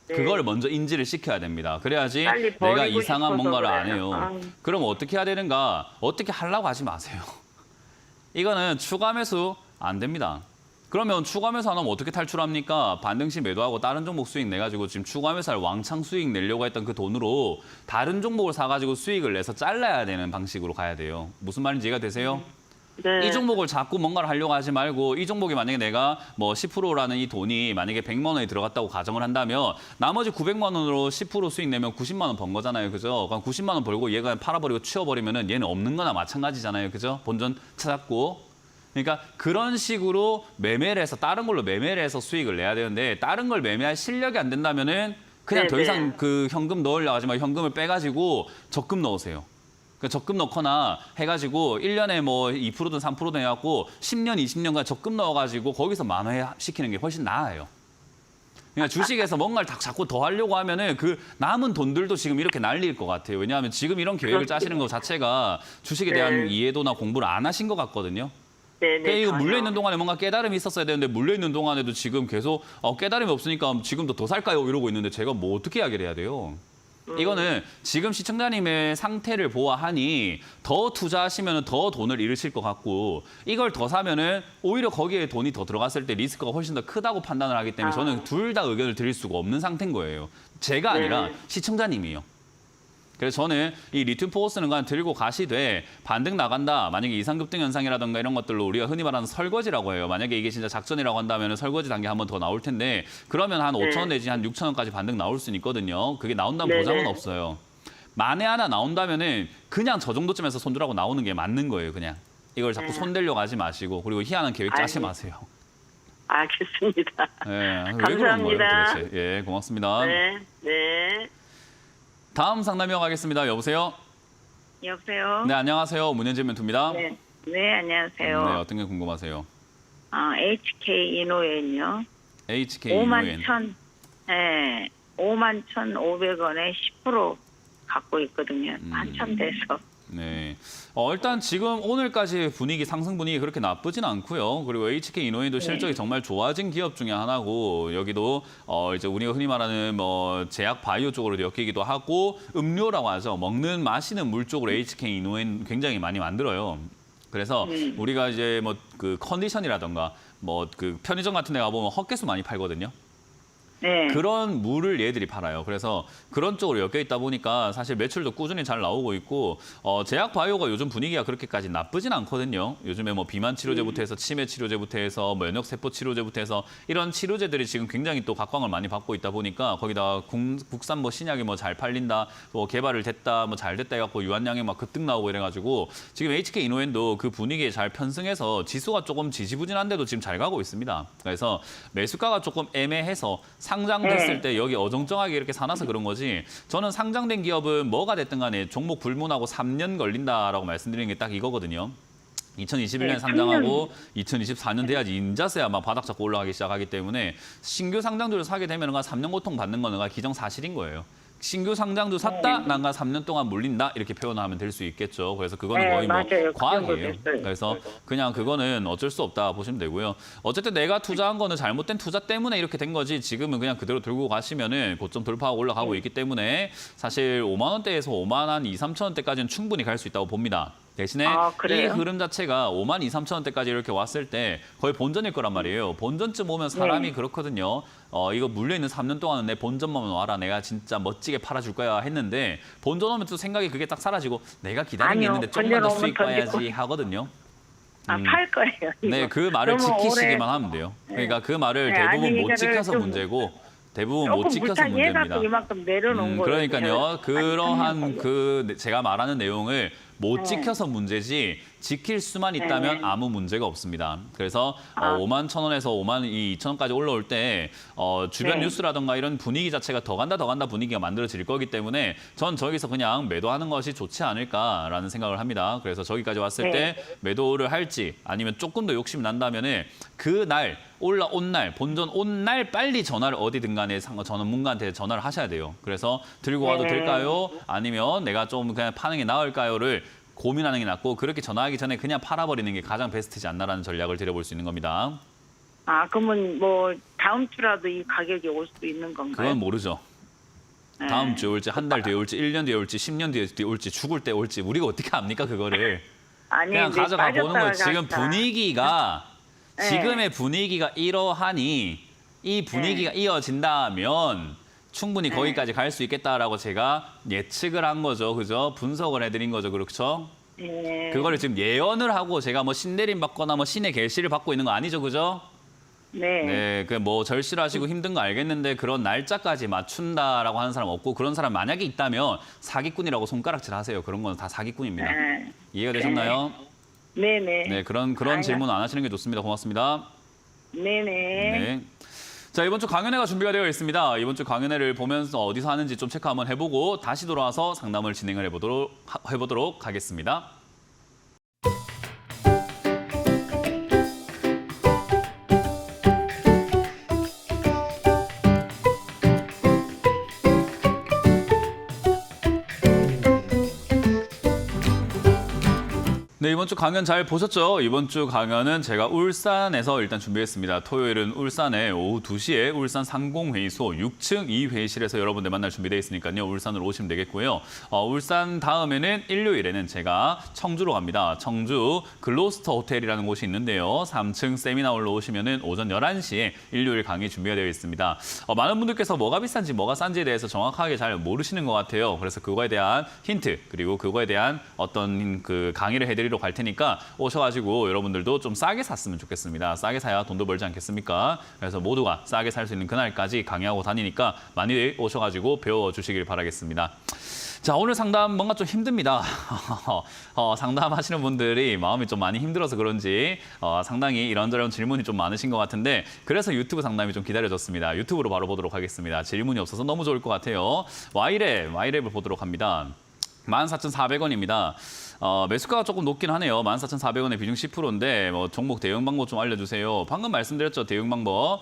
네. 그걸 먼저 인지를 시켜야 됩니다. 그래야지 빨리 내가 버리고 이상한 싶어서 뭔가를 안 그래요. 해요. 그럼 어떻게 해야 되는가? 어떻게 하려고 하지 마세요. 이거는 추가 매수 안 됩니다. 그러면 추가 매수 안 하면 어떻게 탈출합니까? 반등시 매도하고 다른 종목 수익 내가지고 지금 추가 매수할 왕창 수익 내려고 했던 그 돈으로 다른 종목을 사가지고 수익을 내서 잘라야 되는 방식으로 가야 돼요. 무슨 말인지 이해가 되세요? 네. 이 종목을 자꾸 뭔가를 하려고 하지 말고 이 종목이 만약에 내가 뭐 10%라는 이 돈이 만약에 100만 원이 들어갔다고 가정을 한다면 나머지 900만 원으로 10% 수익 내면 90만 원 번 거잖아요. 그죠? 그럼 90만 원 벌고 얘가 팔아버리고 치워버리면은 얘는 없는 거나 마찬가지잖아요. 그죠? 본전 찾았고. 그러니까 그런 식으로 매매를 해서 다른 걸로 매매를 해서 수익을 내야 되는데 다른 걸 매매할 실력이 안 된다면은 그냥 더 네네. 이상 그 현금 넣으려고 하지 말고 현금을 빼가지고 적금 넣으세요. 그러니까 적금 넣거나 해가지고 1년에 뭐 2%든 3%든 해갖고 10년, 20년간 적금 넣어가지고 거기서 만회 시키는 게 훨씬 나아요. 그러니까 주식에서 뭔가를 자꾸 더 하려고 하면은 그 남은 돈들도 지금 이렇게 날릴 것 같아요. 왜냐하면 지금 이런 계획을 짜시는 것 자체가 주식에 대한 이해도나 공부를 안 하신 것 같거든요. 네네. 이거 전혀. 물려있는 동안에 뭔가 깨달음이 있었어야 되는데 물려있는 동안에도 지금 계속 깨달음이 없으니까 지금도 더 살까요? 이러고 있는데 제가 뭐 어떻게 이야기를 해야 돼요? 이거는 지금 시청자님의 상태를 보아하니 더 투자하시면 더 돈을 잃으실 것 같고 이걸 더 사면은 오히려 거기에 돈이 더 들어갔을 때 리스크가 훨씬 더 크다고 판단을 하기 때문에 저는 둘 다 의견을 드릴 수가 없는 상태인 거예요. 제가 아니라 시청자님이요. 그래서 저는 이 리튬 포스는 그냥 들고 가시되 반등 나간다. 만약에 이상급등 현상이라든가 이런 것들로 우리가 흔히 말하는 설거지라고 해요. 만약에 이게 진짜 작전이라고 한다면 설거지 단계 한 번 더 나올 텐데 그러면 한 5천 원 내지 한 6천 원까지 반등 나올 수는 있거든요. 그게 나온다면 보장은 없어요. 만에 하나 나온다면은 그냥 저 정도쯤에서 손들하고 나오는 게 맞는 거예요. 그냥 이걸 자꾸 손대려고 하지 마시고 그리고 희한한 계획 짜지 마세요. 알겠습니다. 네, 왜 그런 거예요 감사합니다. 도대체? 예, 고맙습니다. 네. 네. 다음 상담 이어가겠습니다. 여보세요? 여보세요? 네, 안녕하세요. 문현진 멘토입니다. 네. 네, 안녕하세요. 네, 어떤 게 궁금하세요? HK 이노엔요. HK 5만 이노엔. 5만 1,500원에 10% 갖고 있거든요. 한참 돼서. 네. 일단 지금 오늘까지 분위기, 상승 분위기 그렇게 나쁘진 않고요. 그리고 HK 이노엔도 실적이 정말 좋아진 기업 중에 하나고, 여기도 이제 우리가 흔히 말하는 뭐 제약 바이오 쪽으로 엮이기도 하고, 음료라고 하죠. 먹는 마시는 물 쪽으로 HK 이노엔 굉장히 많이 만들어요. 그래서 우리가 이제 뭐 그 컨디션이라던가 뭐 그 편의점 같은 데 가보면 헛개수 많이 팔거든요. 네. 그런 물을 얘들이 팔아요. 그래서 그런 쪽으로 엮여 있다 보니까 사실 매출도 꾸준히 잘 나오고 있고, 제약 바이오가 요즘 분위기가 그렇게까지 나쁘진 않거든요. 요즘에 뭐 비만 치료제부터 해서 치매 치료제부터 해서 뭐 면역 세포 치료제부터 해서 이런 치료제들이 지금 굉장히 또 각광을 많이 받고 있다 보니까, 거기다 국산 뭐 신약이 뭐 잘 팔린다, 뭐 개발을 됐다, 뭐 잘 됐다 해갖고 유한량이 막 급등 나오고 이래가지고 지금 HK 이노엔도 그 분위기에 잘 편승해서 지수가 조금 지지부진한데도 지금 잘 가고 있습니다. 그래서 매수가가 조금 애매해서 상장됐을 때 여기 어정쩡하게 이렇게 사놔서 그런 거지, 저는 상장된 기업은 뭐가 됐든 간에 종목 불문하고 3년 걸린다라고 말씀드리는 게 딱 이거거든요. 2021년에 상장하고 2024년 돼야지 인자세야 막 바닥 잡고 올라가기 시작하기 때문에, 신규 상장주를 사게 되면 3년 고통 받는 거는 기정사실인 거예요. 신규 상장주 샀다, 난가 3년 동안 물린다 이렇게 표현하면 될 수 있겠죠. 그래서 그거는 거의 뭐 맞아요. 과학이에요. 그 정도 그래서 그냥 그거는 어쩔 수 없다 보시면 되고요. 어쨌든 내가 투자한 거는 잘못된 투자 때문에 이렇게 된 거지, 지금은 그냥 그대로 들고 가시면은 고점 돌파하고 올라가고 있기 때문에 사실 5만 원대에서 5만 한 2, 3천 원대까지는 충분히 갈 수 있다고 봅니다. 대신에 이 흐름 자체가 5만 2, 3천 원대까지 이렇게 왔을 때 거의 본전일 거란 말이에요. 본전쯤 오면 사람이 그렇거든요. 이거 물려있는 3년 동안은 내 본전만 와라, 내가 진짜 멋지게 팔아줄 거야 했는데, 본전 오면 또 생각이 그게 딱 사라지고 내가 기다리겠는데 조금만 더 수익 봐야지 하거든요. 팔 거예요. 네, 그 말을 너무 지키시기만 오래- 하면 돼요. 그러니까 그 말을 네, 대부분 아니, 못 이거를 지켜서 좀 문제고, 대부분 조금 못 지켜서 무탈 문제입니다. 해갖고 이만큼 내려놓은 거예요. 그러니까요. 그러한 그 제가 말하는 내용을 못 네. 지켜서 문제지, 지킬 수만 있다면 아무 문제가 없습니다. 그래서 5만 1,000원에서 5만 2,000원까지 올라올 때 주변 네. 뉴스라든가 이런 분위기 자체가 더 간다 분위기가 만들어질 거기 때문에, 전 저기서 그냥 매도하는 것이 좋지 않을까라는 생각을 합니다. 그래서 저기까지 왔을 때 매도를 할지, 아니면 조금 더 욕심이 난다면은 그날 올라온 날, 본전 온 날 빨리 전화를 어디든 간에 전문가한테 전화를 하셔야 돼요. 그래서 들고 와도 될까요? 아니면 내가 좀 그냥 파는 게 나을까요?를 고민하는 게 낫고, 그렇게 전화하기 전에 그냥 팔아버리는 게 가장 베스트지 않나라는 전략을 드려볼 수 있는 겁니다. 그러면 뭐 다음 주라도 이 가격이 올 수 있는 건가요? 그건 모르죠. 네. 다음 주에 올지, 한 달 뒤에 올지, 1년 뒤에 올지, 10년 뒤에 올지, 죽을 때 올지 우리가 어떻게 압니까 그거를. 아니, 그냥 이제 가져가 보는 거예요. 빠졌다가 지금 갔다. 분위기가, 네. 지금의 분위기가 이러하니 이 분위기가 이어진다면 충분히 거기까지 갈 수 있겠다라고 제가 예측을 한 거죠. 그죠? 분석을 해드린 거죠. 그렇죠? 네. 그거를 지금 예언을 하고 제가 뭐 신내림 받거나 뭐 신의 계시를 받고 있는 거 아니죠. 그죠? 네. 네, 그 뭐 절실하시고 힘든 거 알겠는데 그런 날짜까지 맞춘다라고 하는 사람 없고, 그런 사람 만약에 있다면 사기꾼이라고 손가락질 하세요. 그런 건 다 사기꾼입니다. 네. 이해가 되셨나요? 네네. 네, 그런 질문 안 하시는 게 좋습니다. 고맙습니다. 네네. 네. 자, 이번 주 강연회가 준비가 되어 있습니다. 이번 주 강연회를 보면서 어디서 하는지 좀 체크 한번 해보고 다시 돌아와서 상담을 진행을 해보도록 하겠습니다. 네, 이번 주 강연 잘 보셨죠? 이번 주 강연은 제가 울산에서 일단 준비했습니다. 토요일은 울산에 오후 2시에 울산 상공회의소 6층 2회의실에서 여러분들 만날 준비되어 있으니까요. 울산으로 오시면 되겠고요. 울산 다음에는 일요일에는 제가 청주로 갑니다. 청주 글로스터 호텔이라는 곳이 있는데요. 3층 세미나홀로 오시면은 오전 11시에 일요일 강의 준비가 되어 있습니다. 많은 분들께서 뭐가 비싼지 뭐가 싼지에 대해서 정확하게 잘 모르시는 것 같아요. 그래서 그거에 대한 힌트, 그리고 그거에 대한 어떤 그 강의를 해드리러 갈 테니까 오셔가지고 여러분들도 좀 싸게 샀으면 좋겠습니다. 싸게 사야 돈도 벌지 않겠습니까? 그래서 모두가 싸게 살 수 있는 그날까지 강의하고 다니니까 많이 오셔가지고 배워주시길 바라겠습니다. 자, 오늘 상담 뭔가 좀 힘듭니다. 상담하시는 분들이 마음이 좀 많이 힘들어서 그런지 상당히 이런저런 질문이 좀 많으신 것 같은데, 그래서 유튜브 상담이 좀 기다려졌습니다. 유튜브로 바로 보도록 하겠습니다. 질문이 없어서 너무 좋을 것 같아요. Y랩을 보도록 합니다. 14,400원입니다. 매수가가 조금 높긴 하네요. 14,400원에 비중 10%인데 뭐 종목 대응 방법 좀 알려주세요. 방금 말씀드렸죠. 대응 방법.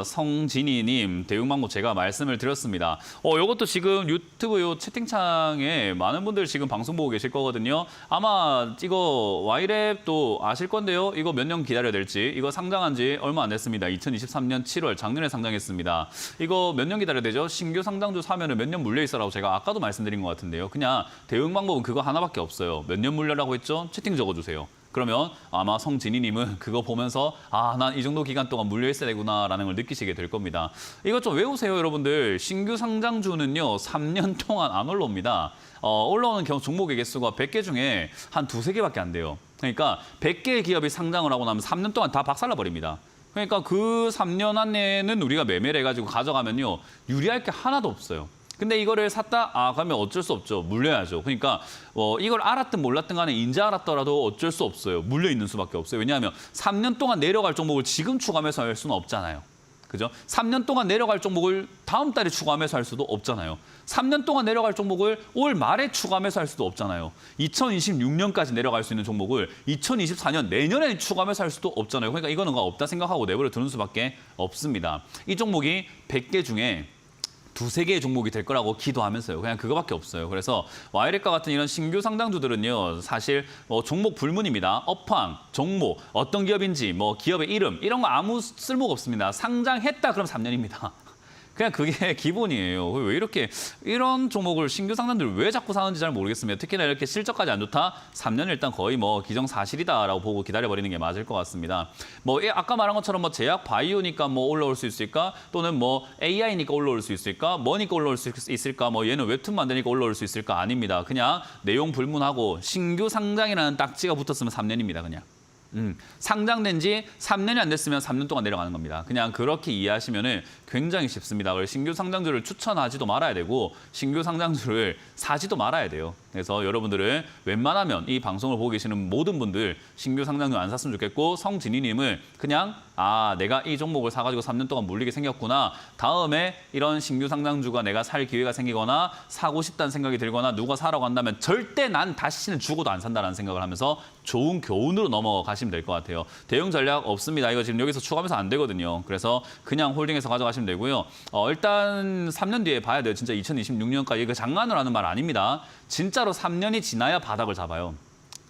성진희님 대응 방법 제가 말씀을 드렸습니다. 이것도 지금 유튜브 요 채팅창에 많은 분들 지금 방송 보고 계실 거거든요. 아마 이거 Y랩도 아실 건데요. 이거 몇 년 기다려야 될지. 이거 상장한 지 얼마 안 됐습니다. 2023년 7월 작년에 상장했습니다. 이거 몇 년 기다려야 되죠? 신규 상장주 사면은 몇 년 물려 있어라고 제가 아까도 말씀드린 것 같은데요. 그냥 대응 방법은 그거 하나밖에 없어요. 몇 년 물려라고 했죠? 채팅 적어주세요. 그러면 아마 성진희님은 그거 보면서 난 이 정도 기간 동안 물려 있어야 되구나라는 걸 느끼시게 될 겁니다. 이거 좀 외우세요, 여러분들. 신규 상장주는요, 3년 동안 안 올라옵니다. 올라오는 경우 종목의 개수가 100개 중에 한 2~3개밖에 안 돼요. 그러니까 100개의 기업이 상장을 하고 나면 3년 동안 다 박살나 버립니다. 그러니까 그 3년 안에는 우리가 매매를 해가지고 가져가면요, 유리할 게 하나도 없어요. 근데 이거를 샀다? 그러면 어쩔 수 없죠. 물려야죠. 그러니까 이걸 알았든 몰랐든 간에 인제 알았더라도 어쩔 수 없어요. 물려 있는 수밖에 없어요. 왜냐하면 3년 동안 내려갈 종목을 지금 추가 매수할 수는 없잖아요. 그죠? 3년 동안 내려갈 종목을 다음 달에 추가 매수할 수도 없잖아요. 3년 동안 내려갈 종목을 올 말에 추가 매수할 수도 없잖아요. 2026년까지 내려갈 수 있는 종목을 2024년 내년에 추가 매수할 수도 없잖아요. 그러니까 이거는 없다 생각하고 내버려 두는 수밖에 없습니다. 이 종목이 100개 중에 2~3개의 종목이 될 거라고 기도하면서요. 그냥 그거밖에 없어요. 그래서 Y랩과 같은 이런 신규 상장주들은요, 사실 종목 불문입니다. 업황, 종목, 어떤 기업인지, 기업의 이름 이런 거 아무 쓸모가 없습니다. 상장했다 그럼 3년입니다. 그냥 그게 기본이에요. 왜 이렇게 이런 종목을 신규 상장들 왜 자꾸 사는지 잘 모르겠습니다. 특히나 이렇게 실적까지 안 좋다? 3년 일단 거의 기정사실이다라고 보고 기다려버리는 게 맞을 것 같습니다. 아까 말한 것처럼 제약 바이오니까 올라올 수 있을까? 또는 AI니까 올라올 수 있을까? 뭐니까 올라올 수 있을까? 얘는 웹툰 만드니까 올라올 수 있을까? 아닙니다. 그냥 내용 불문하고 신규 상장이라는 딱지가 붙었으면 3년입니다. 그냥. 상장된 지 3년이 안 됐으면 3년 동안 내려가는 겁니다. 그냥 그렇게 이해하시면 굉장히 쉽습니다. 그래서 신규 상장주를 추천하지도 말아야 되고 신규 상장주를 사지도 말아야 돼요. 그래서 여러분들은 웬만하면 이 방송을 보고 계시는 모든 분들 신규 상장주 안 샀으면 좋겠고 성진희님을 그냥 내가 이 종목을 사가지고 3년 동안 물리게 생겼구나. 다음에 이런 신규 상장주가 내가 살 기회가 생기거나 사고 싶다는 생각이 들거나 누가 사라고 한다면 절대 난 다시는 죽어도 안 산다는 생각을 하면서 좋은 교훈으로 넘어가시면 될 것 같아요. 대응 전략 없습니다. 이거 지금 여기서 추가하면서 안 되거든요. 그래서 그냥 홀딩해서 가져가시면 되고요. 일단 3년 뒤에 봐야 돼요. 진짜 2026년까지. 이거 장난으로 하는 말 아닙니다. 진짜로 3년이 지나야 바닥을 잡아요.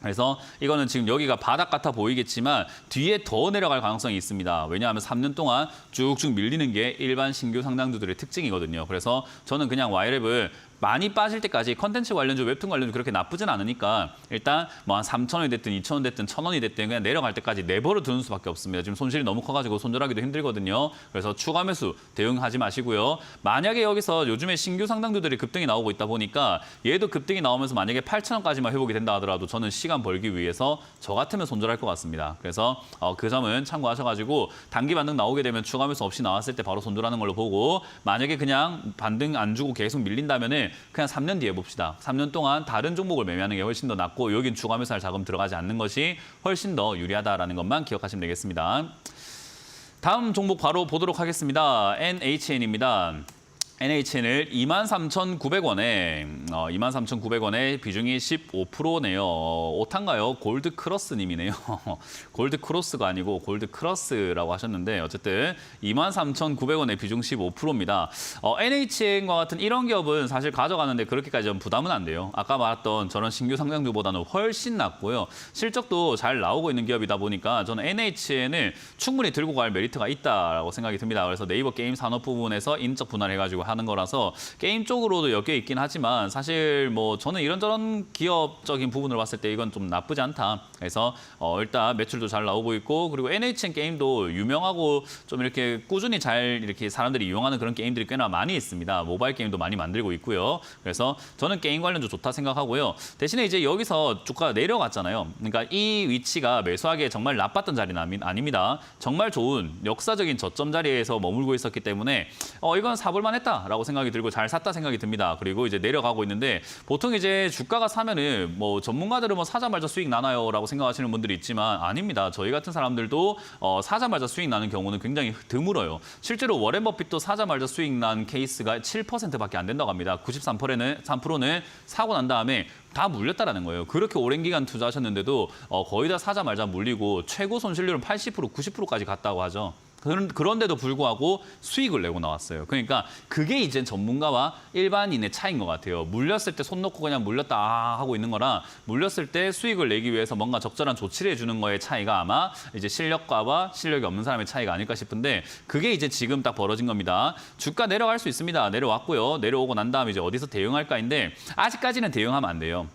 그래서 이거는 지금 여기가 바닥 같아 보이겠지만 뒤에 더 내려갈 가능성이 있습니다. 왜냐하면 3년 동안 쭉쭉 밀리는 게 일반 신규 상장주들의 특징이거든요. 그래서 저는 그냥 Y랩을 많이 빠질 때까지 컨텐츠 관련주, 웹툰 관련주 그렇게 나쁘진 않으니까 일단 한 3,000원이 됐든 2,000원 됐든 1,000원이 됐든 그냥 내려갈 때까지 내버려 두는 수밖에 없습니다. 지금 손실이 너무 커가지고 손절하기도 힘들거든요. 그래서 추가 매수 대응하지 마시고요. 만약에 여기서 요즘에 신규 상장주들이 급등이 나오고 있다 보니까 얘도 급등이 나오면서 만약에 8,000원까지만 회복이 된다 하더라도 저는 시간 벌기 위해서 저 같으면 손절할 것 같습니다. 그래서 그 점은 참고하셔가지고 단기 반등 나오게 되면 추가 매수 없이 나왔을 때 바로 손절하는 걸로 보고 만약에 그냥 반등 안 주고 계속 밀린다면은 그냥 3년 뒤에 봅시다. 3년 동안 다른 종목을 매매하는 게 훨씬 더 낫고 여긴 추가 매수할 자금 들어가지 않는 것이 훨씬 더 유리하다라는 것만 기억하시면 되겠습니다. 다음 종목 바로 보도록 하겠습니다. NHN입니다. NHN을 23,900원에 23,900원에 비중이 15%네요. 오탄가요? 골드 크로스님이네요. 골드 크로스가 아니고 골드 크로스라고 하셨는데 어쨌든 23,900원에 비중 15%입니다. NHN과 같은 이런 기업은 사실 가져가는데 그렇게까지 좀 부담은 안 돼요. 아까 말했던 저런 신규 상장주보다는 훨씬 낫고요. 실적도 잘 나오고 있는 기업이다 보니까 저는 NHN을 충분히 들고 갈 메리트가 있다라고 생각이 듭니다. 그래서 네이버 게임 산업 부분에서 인적 분할해가지고 하는 거라서 게임 쪽으로도 엮여 있긴 하지만 사실 저는 이런저런 기업적인 부분을 봤을 때 이건 좀 나쁘지 않다. 그래서 일단 매출도 잘 나오고 있고 그리고 NHN 게임도 유명하고 좀 이렇게 꾸준히 잘 이렇게 사람들이 이용하는 그런 게임들이 꽤나 많이 있습니다. 모바일 게임도 많이 만들고 있고요. 그래서 저는 게임 관련도 좋다 생각하고요. 대신에 이제 여기서 주가가 내려갔잖아요. 그러니까 이 위치가 매수하기에 정말 나빴던 자리는 아닙니다. 정말 좋은 역사적인 저점 자리에서 머물고 있었기 때문에 이건 사볼만 했다. 샀다라고 생각이 들고 잘 샀다 생각이 듭니다. 그리고 이제 내려가고 있는데 보통 이제 주가가 사면은 뭐 전문가들은 뭐 사자마자 수익 나나요라고 생각하시는 분들이 있지만 아닙니다. 저희 같은 사람들도 사자마자 수익 나는 경우는 굉장히 드물어요. 실제로 워렌 버핏도 사자마자 수익 난 케이스가 7%밖에 안 된다고 합니다. 93%는 사고 난 다음에 다 물렸다라는 거예요. 그렇게 오랜 기간 투자하셨는데도 거의 다 사자 말자 물리고 최고 손실률은 80%, 90%까지 갔다고 하죠. 그런데도 불구하고 수익을 내고 나왔어요. 그러니까 그게 이제 전문가와 일반인의 차이인 것 같아요. 물렸을 때 손 놓고 그냥 물렸다 하고 있는 거랑 물렸을 때 수익을 내기 위해서 뭔가 적절한 조치를 해주는 거의 차이가 아마 이제 실력가와 실력이 없는 사람의 차이가 아닐까 싶은데 그게 이제 지금 딱 벌어진 겁니다. 주가 내려갈 수 있습니다. 내려왔고요. 내려오고 난 다음에 이제 어디서 대응할까인데 아직까지는 대응하면 안 돼요.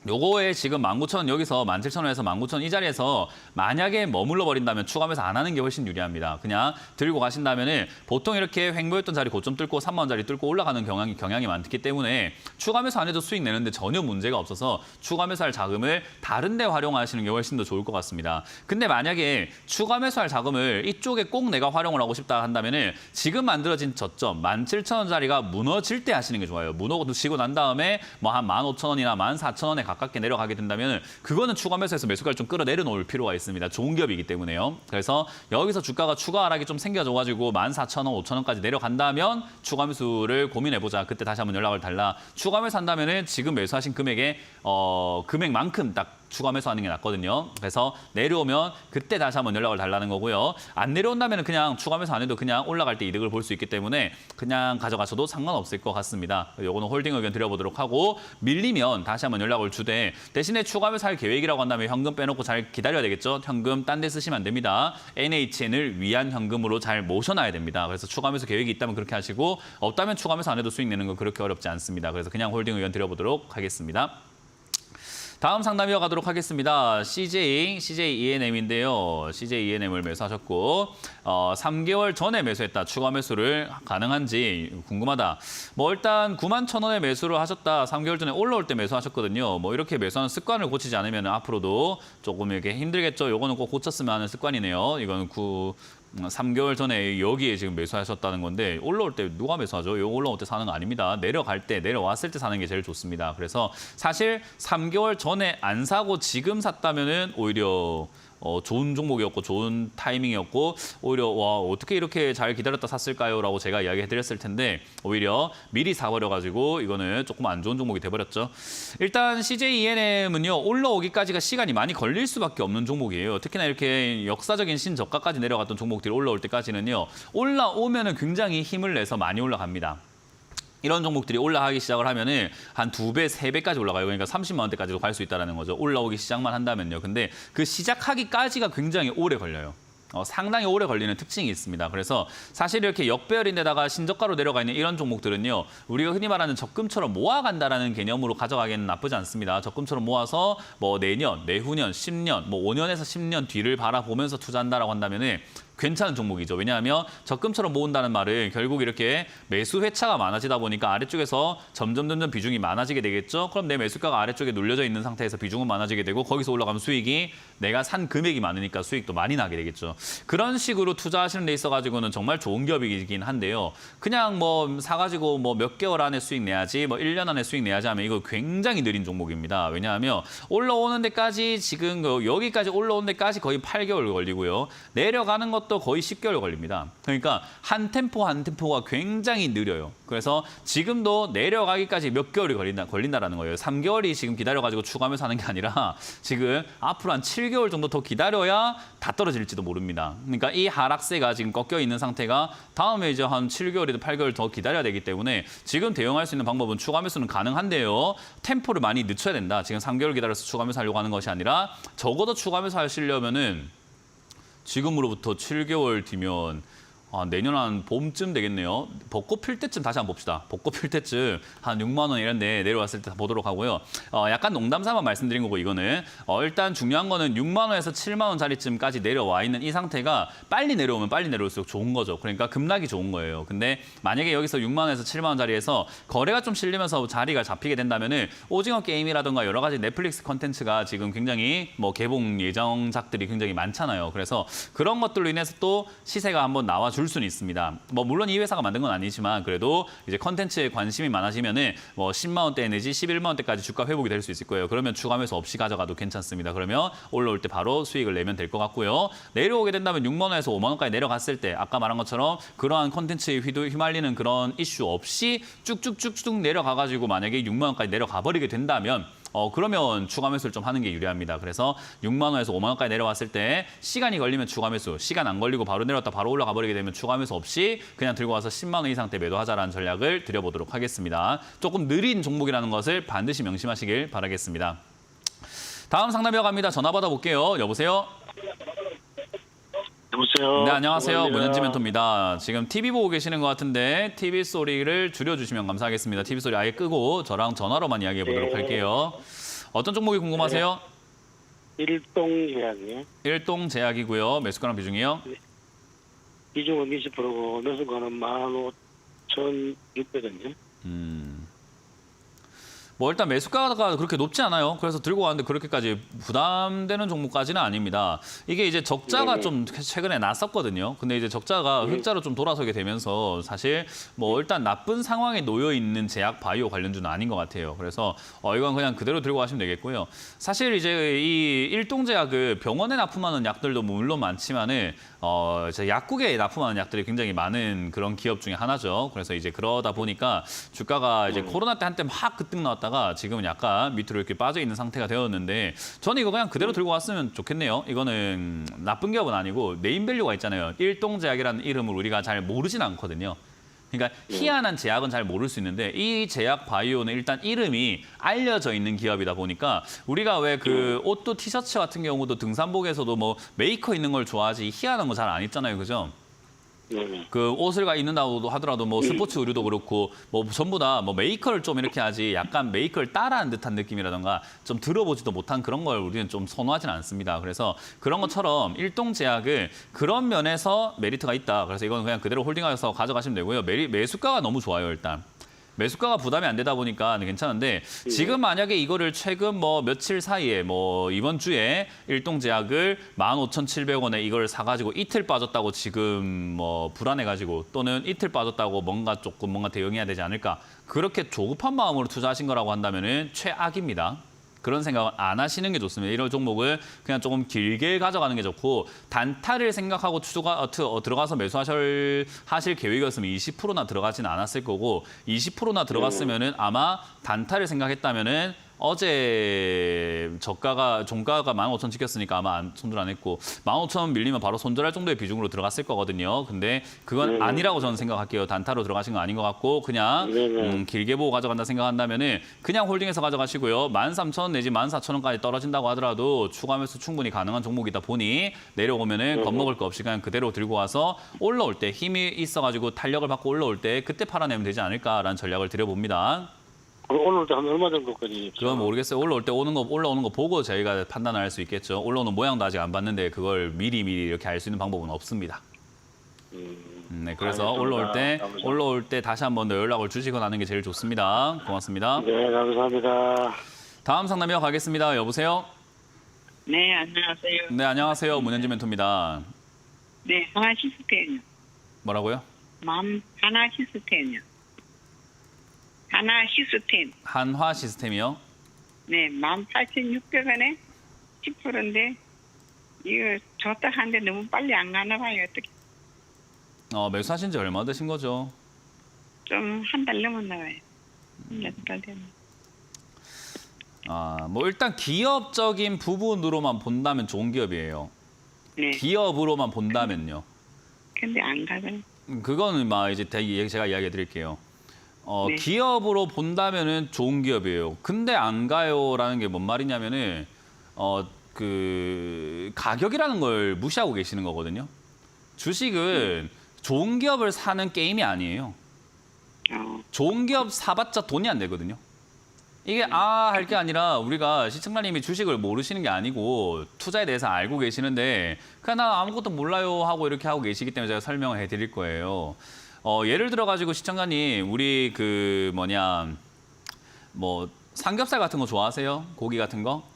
요거에 지금 19,000원 여기서 17,000원에서 19,000원 이 자리에서 만약에 머물러 버린다면 추가하면서 안 하는 게 훨씬 유리합니다. 그냥 들고 가신다면은 보통 이렇게 횡보했던 자리 고점 뚫고 3만 원짜리 뚫고 올라가는 경향이 많기 때문에 추가 매수 안 해도 수익 내는데 전혀 문제가 없어서 추가 매수할 자금을 다른 데 활용하시는 게 훨씬 더 좋을 것 같습니다. 근데 만약에 추가 매수할 자금을 이쪽에 꼭 내가 활용을 하고 싶다 한다면은 지금 만들어진 저점 17,000원짜리가 무너질 때 하시는 게 좋아요. 무너지고 난 다음에 뭐 한 15,000원이나 14,000원에 가깝게 내려가게 된다면 그거는 추가 매수해서 매수가를 좀 끌어내려 놓을 필요가 있습니다. 좋은 기업이기 때문에요. 그래서 여기서 주가가 추가 하락이 좀 생겨져가지고 14,000원, 5,000원까지 내려간다면 추가 매수를 고민해보자. 그때 다시 한번 연락을 달라. 추가 매수한다면 지금 매수하신 금액만큼 딱 추가 매수하는 게 낫거든요. 그래서 내려오면 그때 다시 한번 연락을 달라는 거고요. 안 내려온다면 그냥 추가 매수 안 해도 그냥 올라갈 때 이득을 볼 수 있기 때문에 그냥 가져가셔도 상관없을 것 같습니다. 요거는 홀딩 의견 드려보도록 하고 밀리면 다시 한번 연락을 주되 대신에 추가 매수할 계획이라고 한다면 현금 빼놓고 잘 기다려야 되겠죠. 현금 딴 데 쓰시면 안 됩니다. NHN을 위한 현금으로 잘 모셔놔야 됩니다. 그래서 추가 매수 계획이 있다면 그렇게 하시고 없다면 추가 매수 안 해도 수익 내는 건 그렇게 어렵지 않습니다. 그래서 그냥 홀딩 의견 드려보도록 하겠습니다. 다음 상담 이어가도록 하겠습니다. CJ ENM인데요. CJ ENM을 매수하셨고 3개월 전에 매수했다. 추가 매수를 가능한지 궁금하다. 뭐 일단 91,000원에 매수를 하셨다. 3개월 전에 올라올 때 매수하셨거든요. 뭐 이렇게 매수하는 습관을 고치지 않으면 앞으로도 조금 이렇게 힘들겠죠. 요거는 꼭 고쳤으면 하는 습관이네요. 이거는 3개월 전에 여기에 지금 매수하셨다는 건데 올라올 때 누가 매수하죠? 이거 올라올 때 사는 거 아닙니다. 내려갈 때, 내려왔을 때 사는 게 제일 좋습니다. 그래서 사실 3개월 전에 안 사고 지금 샀다면은 오히려 좋은 종목이었고 좋은 타이밍이었고 오히려 와 어떻게 이렇게 잘 기다렸다 샀을까요? 라고 제가 이야기해드렸을 텐데 오히려 미리 사버려가지고 이거는 조금 안 좋은 종목이 돼버렸죠. 일단 CJ ENM은요. 올라오기까지가 시간이 많이 걸릴 수밖에 없는 종목이에요. 특히나 이렇게 역사적인 신저가까지 내려갔던 종목들이 올라올 때까지는요. 올라오면은 굉장히 힘을 내서 많이 올라갑니다. 이런 종목들이 올라가기 시작을 하면은 한 2배, 3배까지 올라가요. 그러니까 30만 원대까지도 갈 수 있다는 거죠. 올라오기 시작만 한다면요. 근데 그 시작하기까지가 굉장히 오래 걸려요. 상당히 오래 걸리는 특징이 있습니다. 그래서 사실 이렇게 역배열인데다가 신저가로 내려가 있는 이런 종목들은요. 우리가 흔히 말하는 적금처럼 모아간다라는 개념으로 가져가기에는 나쁘지 않습니다. 적금처럼 모아서 뭐 내년, 내후년, 10년, 뭐 5년에서 10년 뒤를 바라보면서 투자한다라고 한다면은 괜찮은 종목이죠. 왜냐하면 적금처럼 모은다는 말은 결국 이렇게 매수 회차가 많아지다 보니까 아래쪽에서 점점 비중이 많아지게 되겠죠. 그럼 내 매수가가 아래쪽에 눌려져 있는 상태에서 비중은 많아지게 되고 거기서 올라가면 수익이 내가 산 금액이 많으니까 수익도 많이 나게 되겠죠. 그런 식으로 투자하시는 데 있어가지고는 정말 좋은 기업이긴 한데요. 그냥 뭐 사가지고 뭐 몇 개월 안에 수익 내야지, 뭐 1년 안에 수익 내야지 하면 이거 굉장히 느린 종목입니다. 왜냐하면 올라오는 데까지 지금 여기까지 올라오는 데까지 거의 8개월 걸리고요. 내려가는 것도 거의 10개월 걸립니다. 그러니까 한 템포가 굉장히 느려요. 그래서 지금도 내려가기까지 몇 개월이 걸린다라는 거예요. 3개월이 지금 기다려가지고 추가하면서 하는 게 아니라 지금 앞으로 한 7개월 정도 더 기다려야 다 떨어질지도 모릅니다. 그러니까 이 하락세가 지금 꺾여 있는 상태가 다음에 이제 한 7개월이든 8개월 더 기다려야 되기 때문에 지금 대응할 수 있는 방법은 추가 매수는 가능한데요. 템포를 많이 늦춰야 된다. 지금 3개월 기다려서 추가 매수 하려고 하는 것이 아니라 적어도 추가 매수 하시려면은 지금으로부터 7개월 뒤면 내년 한 봄쯤 되겠네요. 벚꽃 필 때쯤 다시 한번 봅시다. 벚꽃 필 때쯤 한 6만 원 이런 데 내려왔을 때 보도록 하고요. 약간 농담 삼아 말씀드린 거고 이거는 일단 중요한 거는 6만 원에서 7만 원짜리쯤까지 내려와 있는 이 상태가 빨리 내려오면 빨리 내려올수록 좋은 거죠. 그러니까 급락이 좋은 거예요. 근데 만약에 여기서 6만 원에서 7만 원짜리에서 거래가 좀 실리면서 자리가 잡히게 된다면은 오징어 게임이라든가 여러 가지 넷플릭스 컨텐츠가 지금 굉장히 뭐 개봉 예정작들이 굉장히 많잖아요. 그래서 그런 것들로 인해서 또 시세가 한번 나와줄 줄 수는 있습니다. 뭐 물론 이 회사가 만든 건 아니지만 그래도 이제 컨텐츠에 관심이 많아지면은 뭐 10만 원대 내지 11만 원대까지 주가 회복이 될 수 있을 거예요. 그러면 추가 매수 없이 가져가도 괜찮습니다. 그러면 올라올 때 바로 수익을 내면 될 것 같고요. 내려오게 된다면 6만 원에서 5만 원까지 내려갔을 때 아까 말한 것처럼 그러한 컨텐츠에 휘말리는 그런 이슈 없이 쭉쭉쭉쭉 내려가가지고 만약에 6만 원까지 내려가 버리게 된다면 그러면 추가 매수를 좀 하는 게 유리합니다. 그래서 6만 원에서 5만 원까지 내려왔을 때 시간이 걸리면 추가 매수, 시간 안 걸리고 바로 내려왔다 바로 올라가 버리게 되면 추가 매수 없이 그냥 들고 와서 10만 원 이상 대 매도하자라는 전략을 드려보도록 하겠습니다. 조금 느린 종목이라는 것을 반드시 명심하시길 바라겠습니다. 다음 상담이어 갑니다. 전화 받아볼게요. 여보세요? 여보세요. 네, 안녕하세요. 안녕하세요. 문현지 멘토입니다. 지금 TV 보고 계시는 것 같은데 TV 소리를 줄여주시면 감사하겠습니다. TV 소리 아예 끄고 저랑 전화로만 이야기해 보도록 할게요. 어떤 종목이 궁금하세요? 일동제약이요. 일동제약이고요. 매수가랑 비중이요? 비중은 20%고 매수가는 15,600원이요. 뭐 일단 매수가가 그렇게 높지 않아요. 그래서 들고 왔는데 그렇게까지 부담되는 종목까지는 아닙니다. 이게 이제 적자가 네네. 좀 최근에 났었거든요. 근데 이제 적자가 흑자로 좀 돌아서게 되면서 사실 뭐 일단 나쁜 상황에 놓여 있는 제약 바이오 관련주는 아닌 것 같아요. 그래서 이건 그냥 그대로 들고 가시면 되겠고요. 사실 이제 이 일동제약을 병원에 납품하는 약들도 물론 많지만은 이제 약국에 납품하는 약들이 굉장히 많은 그런 기업 중에 하나죠. 그래서 이제 그러다 보니까 주가가 이제 코로나 때 한때 막 급등 나왔다가 지금은 약간 밑으로 이렇게 빠져 있는 상태가 되었는데 저는 이거 그냥 그대로 들고 왔으면 좋겠네요. 이거는 나쁜 기업은 아니고 네임밸류가 있잖아요. 일동제약이라는 이름을 우리가 잘 모르진 않거든요. 그러니까 희한한 제약은 잘 모를 수 있는데 이 제약 바이오는 일단 이름이 알려져 있는 기업이다 보니까 우리가 왜 그 옷도 티셔츠 같은 경우도 등산복에서도 뭐 메이커 있는 걸 좋아하지 희한한 거 잘 안 입잖아요. 그죠? 네네. 그 옷을 입는다고 하더라도 뭐 스포츠 의류도 그렇고 뭐 전부 다 뭐 메이커를 좀 이렇게 하지 약간 메이커를 따라한 듯한 느낌이라던가 좀 들어보지도 못한 그런 걸 우리는 좀 선호하지는 않습니다. 그래서 그런 것처럼 일동제약을 그런 면에서 메리트가 있다. 그래서 이건 그냥 그대로 홀딩하셔서 가져가시면 되고요. 매수가가 너무 좋아요, 일단. 매수가가 부담이 안 되다 보니까 괜찮은데 지금 만약에 이거를 최근 뭐 며칠 사이에 뭐 이번 주에 일동제약을 15,700원에 이걸 사가지고 이틀 빠졌다고 지금 뭐 불안해가지고 또는 이틀 빠졌다고 뭔가 대응해야 되지 않을까 그렇게 조급한 마음으로 투자하신 거라고 한다면은 최악입니다. 그런 생각은 안 하시는 게 좋습니다. 이런 종목을 그냥 조금 길게 가져가는 게 좋고 단타를 생각하고 들어가서 매수하실 계획이었으면 20%나 들어가지는 않았을 거고 20%나 들어갔으면은 아마 단타를 생각했다면은 어제 종가가 15,000 찍혔으니까 아마 손절 안 했고 15,000원 밀리면 바로 손절할 정도의 비중으로 들어갔을 거거든요. 근데 그건 아니라고 저는 생각할게요. 단타로 들어가신 건 아닌 것 같고 그냥 길게 보고 가져간다 생각한다면은 그냥 홀딩해서 가져가시고요. 13,000원 내지 14,000원까지 떨어진다고 하더라도 추가 매수 충분히 가능한 종목이다 보니 내려오면은 겁먹을 거 없이 그냥 그대로 들고 와서 올라올 때 힘이 있어가지고 탄력을 받고 올라올 때 그때 팔아내면 되지 않을까라는 전략을 드려봅니다. 오늘도 한 얼마 정도까지? 그건 모르겠어요. 올라올 때 올라오는 거 보고 저희가 판단을 할 수 있겠죠. 올라오는 모양도 아직 안 봤는데 그걸 미리 이렇게 알 수 있는 방법은 없습니다. 네, 그래서 알겠습니다. 올라올 때 다시 한 번 더 연락을 주시거나 하는 게 제일 좋습니다. 고맙습니다. 네, 감사합니다. 다음 상담 이어가겠습니다. 여보세요? 네, 안녕하세요. 네, 안녕하세요. 문현지 멘토입니다. 네, 하나 시스템이요. 뭐라고요? 하나 시스템이요. 하나 시스템. 한화 시스템이요? 네, 18,600원에 10%인데 이거 줬다 하는데 너무 빨리 안 가나 봐요. 어떻게 매수하신 지 얼마 되신 거죠? 좀 한 달 넘었나 봐요. 몇 달 됐나. 뭐 일단 기업적인 부분으로만 본다면 좋은 기업이에요. 네, 기업으로만 본다면요. 근데 안 가더라고요. 그거는 이제 제가 이야기해 드릴게요. 네. 기업으로 본다면은 좋은 기업이에요. 근데 안 가요라는 게 뭔 말이냐면은 그 가격이라는 걸 무시하고 계시는 거거든요. 주식은 좋은 기업을 사는 게임이 아니에요. 좋은 기업 사봤자 돈이 안 되거든요. 이게 할 게 아니라 우리가 시청자님이 주식을 모르시는 게 아니고 투자에 대해서 알고 계시는데 그냥 나 아무것도 몰라요 하고 이렇게 하고 계시기 때문에 제가 설명을 해드릴 거예요. 예를 들어가지고 시청자님 우리 뭐 삼겹살 같은 거 좋아하세요? 고기 같은 거?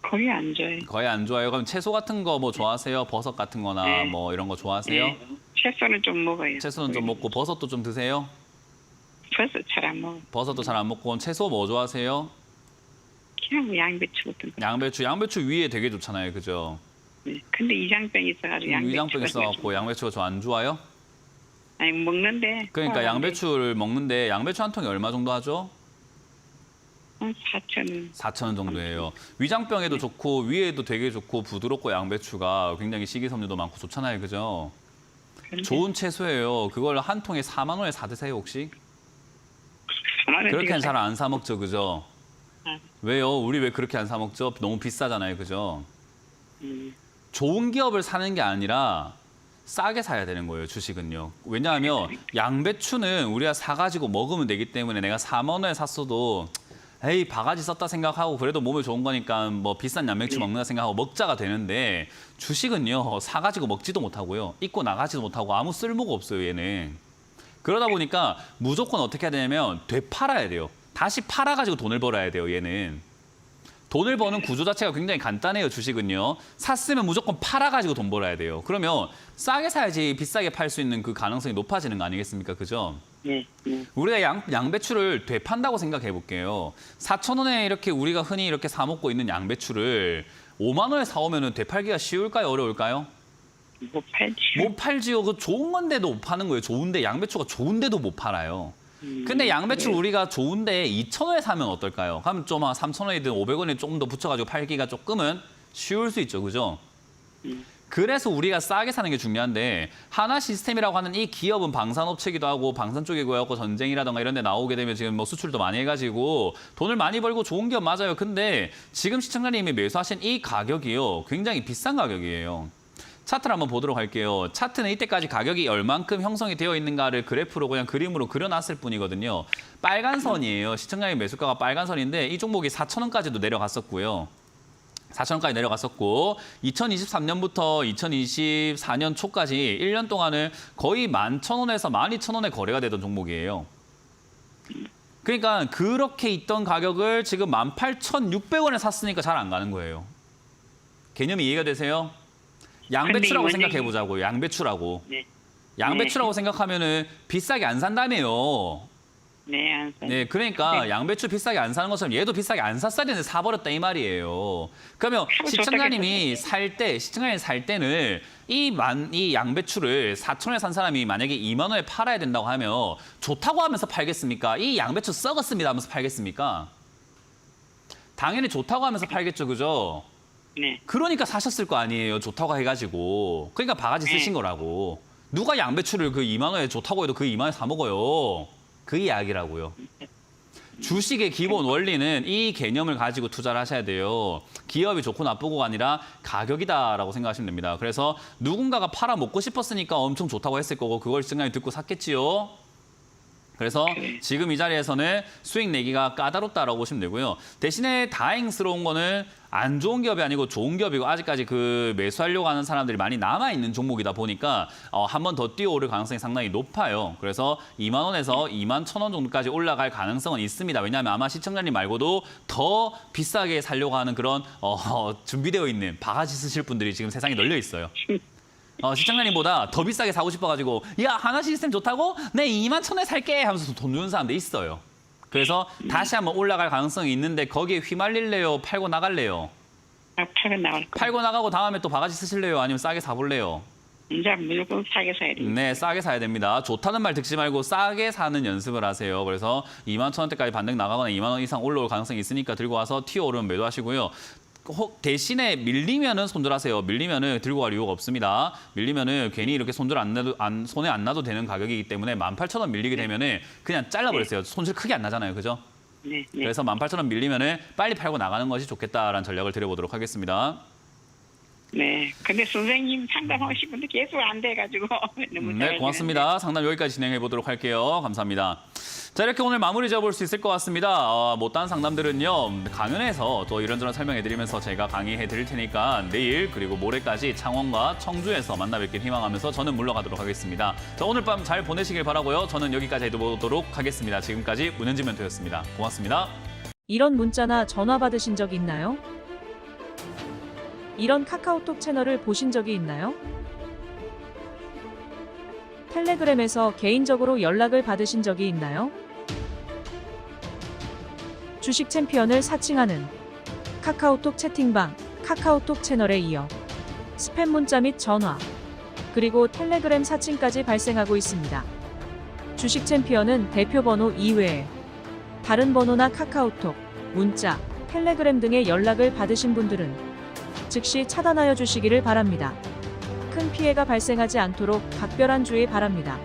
거의 안 줘요. 거의 안 좋아해요. 그럼 채소 같은 거 뭐 좋아하세요? 버섯 같은 거나 네. 뭐 이런 거 좋아하세요? 네. 채소는 좀 먹어요. 채소는 좀 먹고 버섯도 좀 드세요? 버섯 잘 안 먹어. 버섯도 잘 안 먹고 그럼 채소 뭐 좋아하세요? 그냥 뭐 양배추 같은 거. 양배추 위에 되게 좋잖아요, 그죠? 네. 근데 이장병 있어가지고 양배추. 위장병 있어갖고 양배추가 좀 안 좋아요? 아니 먹는데. 그러니까 양배추를 먹는데 양배추 한 통에 얼마 정도 하죠? 4,000원. 4,000원 정도예요. 위장병에도 좋고 위에도 되게 좋고 부드럽고 양배추가 굉장히 식이섬유도 많고 좋잖아요, 그죠? 좋은 채소예요. 그걸 한 통에 4만 원에 사 드세요, 혹시? 그렇게는 잘 안 사 먹죠, 그죠? 왜요? 우리 왜 그렇게 안 사 먹죠? 너무 비싸잖아요, 그죠? 좋은 기업을 사는 게 아니라 싸게 사야 되는 거예요, 주식은요. 왜냐하면 양배추는 우리가 사가지고 먹으면 되기 때문에 내가 4만 원에 샀어도 에이 바가지 썼다 생각하고 그래도 몸에 좋은 거니까 뭐 비싼 양배추 먹는다 생각하고 먹자가 되는데 주식은요 사가지고 먹지도 못하고요 입고 나가지도 못하고 아무 쓸모가 없어요 얘는. 그러다 보니까 무조건 어떻게 해야 되냐면 되팔아야 돼요. 다시 팔아가지고 돈을 벌어야 돼요 얘는. 돈을 버는 구조 자체가 굉장히 간단해요 주식은요. 샀으면 무조건 팔아가지고 돈 벌어야 돼요. 그러면 싸게 사야지 비싸게 팔 수 있는 그 가능성이 높아지는 거 아니겠습니까, 그죠? 네. 우리가 양배추를 되판다고 생각해 볼게요. 4,000원에 이렇게 우리가 흔히 이렇게 사 먹고 있는 양배추를 5만 원에 사오면 되팔기가 쉬울까요? 어려울까요? 못 팔지. 못 팔지요. 그 좋은 건데도 못 파는 거예요. 좋은데 양배추가 좋은데도 못 팔아요. 근데 양배추를 우리가 좋은데 2,000원에 사면 어떨까요? 그럼 좀 한 3,000원이든 500원에 조금 더 붙여가지고 팔기가 조금은 쉬울 수 있죠, 그죠? 그래서 우리가 싸게 사는 게 중요한데 하나시스템이라고 하는 이 기업은 방산업체기도 하고 방산 쪽이고 전쟁이라던가 이런 데 나오게 되면 지금 뭐 수출도 많이 해가지고 돈을 많이 벌고 좋은 기업 맞아요. 근데 지금 시청자님이 매수하신 이 가격이요. 굉장히 비싼 가격이에요. 차트를 한번 보도록 할게요. 차트는 이때까지 가격이 얼만큼 형성이 되어 있는가를 그래프로 그냥 그림으로 그려놨을 뿐이거든요. 빨간 선이에요. 시청자님 매수가가 빨간 선인데 이 종목이 4,000원까지도 내려갔었고요. 4,000원까지 내려갔었고 2023년부터 2024년 초까지 1년 동안은 거의 11,000원에서 12,000원에 거래가 되던 종목이에요. 그러니까 그렇게 있던 가격을 지금 18,600원에 샀으니까 잘 안 가는 거예요. 개념이 이해가 되세요? 양배추라고 생각해 보자고요. 양배추라고. 네. 양배추라고 생각하면은 비싸게 안 산다며요. 네, 안 사. 네, 그러니까 양배추 비싸게 안 사는 것처럼 얘도 비싸게 안 샀어야 되는데 사버렸다 이 말이에요. 그러면 시청자님이 살 때는 이 양배추를 4,000원에 산 사람이 만약에 2만 원에 팔아야 된다고 하면 좋다고 하면서 팔겠습니까? 이 양배추 썩었습니다 하면서 팔겠습니까? 당연히 좋다고 하면서 팔겠죠, 그죠? 네. 그러니까 사셨을 거 아니에요. 좋다고 해가지고. 그러니까 바가지 쓰신 거라고. 누가 양배추를 그 2만 원에 좋다고 해도 그 2만 원에 사 먹어요. 그 이야기라고요. 주식의 기본 원리는 이 개념을 가지고 투자를 하셔야 돼요. 기업이 좋고 나쁘고가 아니라 가격이다라고 생각하시면 됩니다. 그래서 누군가가 팔아 먹고 싶었으니까 엄청 좋다고 했을 거고 그걸 시청자님이 듣고 샀겠지요. 그래서 지금 이 자리에서는 수익 내기가 까다롭다라고 보시면 되고요. 대신에 다행스러운 거는 안 좋은 기업이 아니고 좋은 기업이고 아직까지 그 매수하려고 하는 사람들이 많이 남아있는 종목이다 보니까 한 번 더 뛰어오를 가능성이 상당히 높아요. 그래서 2만 원에서 2만 1,000원 정도까지 올라갈 가능성은 있습니다. 왜냐하면 아마 시청자님 말고도 더 비싸게 살려고 하는 그런 준비되어 있는 바가지 쓰실 분들이 지금 세상에 널려 있어요. 시청자님보다 더 비싸게 사고 싶어가지고 야 하나 시스템 좋다고? 내 2만 1,000원에 살게 하면서 돈 주는 사람도 있어요. 그래서 다시 한번 올라갈 가능성이 있는데 거기에 휘말릴래요? 팔고 나갈래요? 팔고 나갈 거. 팔고 나가고 다음에 또 바가지 쓰실래요? 아니면 싸게 사볼래요? 이제 무조건 싸게 사야 돼. 네, 싸게 사야 됩니다. 좋다는 말 듣지 말고 싸게 사는 연습을 하세요. 그래서 2만 1,000원대까지 반등 나가거나 2만 원 이상 올라올 가능성이 있으니까 들고 와서 튀어 오르면 매도하시고요. 대신에 밀리면은 손절하세요. 밀리면은 들고 갈 이유가 없습니다. 밀리면은 괜히 이렇게 손에 안 나도 되는 가격이기 때문에 18,000원 밀리게 되면은 그냥 잘라버렸어요. 손실 크게 안 나잖아요, 그죠? 네. 그래서 18,000원 밀리면은 빨리 팔고 나가는 것이 좋겠다라는 전략을 드려보도록 하겠습니다. 네. 근데 선생님 상담하고 싶은데 계속 안 돼가지고 너무 네, 고맙습니다. 상담 여기까지 진행해 보도록 할게요. 감사합니다. 자, 이렇게 오늘 마무리 지어볼 수 있을 것 같습니다. 못다한 상담들은요, 강연에서 또 이런저런 설명해드리면서 제가 강의해 드릴 테니까 내일 그리고 모레까지 창원과 청주에서 만나 뵙길 희망하면서 저는 물러가도록 하겠습니다. 자, 오늘 밤 잘 보내시길 바라고요. 저는 여기까지 해보도록 하겠습니다. 지금까지 문현진 멘토였습니다. 고맙습니다. 이런 문자나 전화 받으신 적 있나요? 이런 카카오톡 채널을 보신 적이 있나요? 텔레그램에서 개인적으로 연락을 받으신 적이 있나요? 주식 챔피언을 사칭하는 카카오톡 채팅방, 카카오톡 채널에 이어 스팸 문자 및 전화, 그리고 텔레그램 사칭까지 발생하고 있습니다. 주식 챔피언은 대표 번호 이외에 다른 번호나 카카오톡, 문자, 텔레그램 등의 연락을 받으신 분들은 즉시 차단하여 주시기를 바랍니다. 큰 피해가 발생하지 않도록 각별한 주의 바랍니다.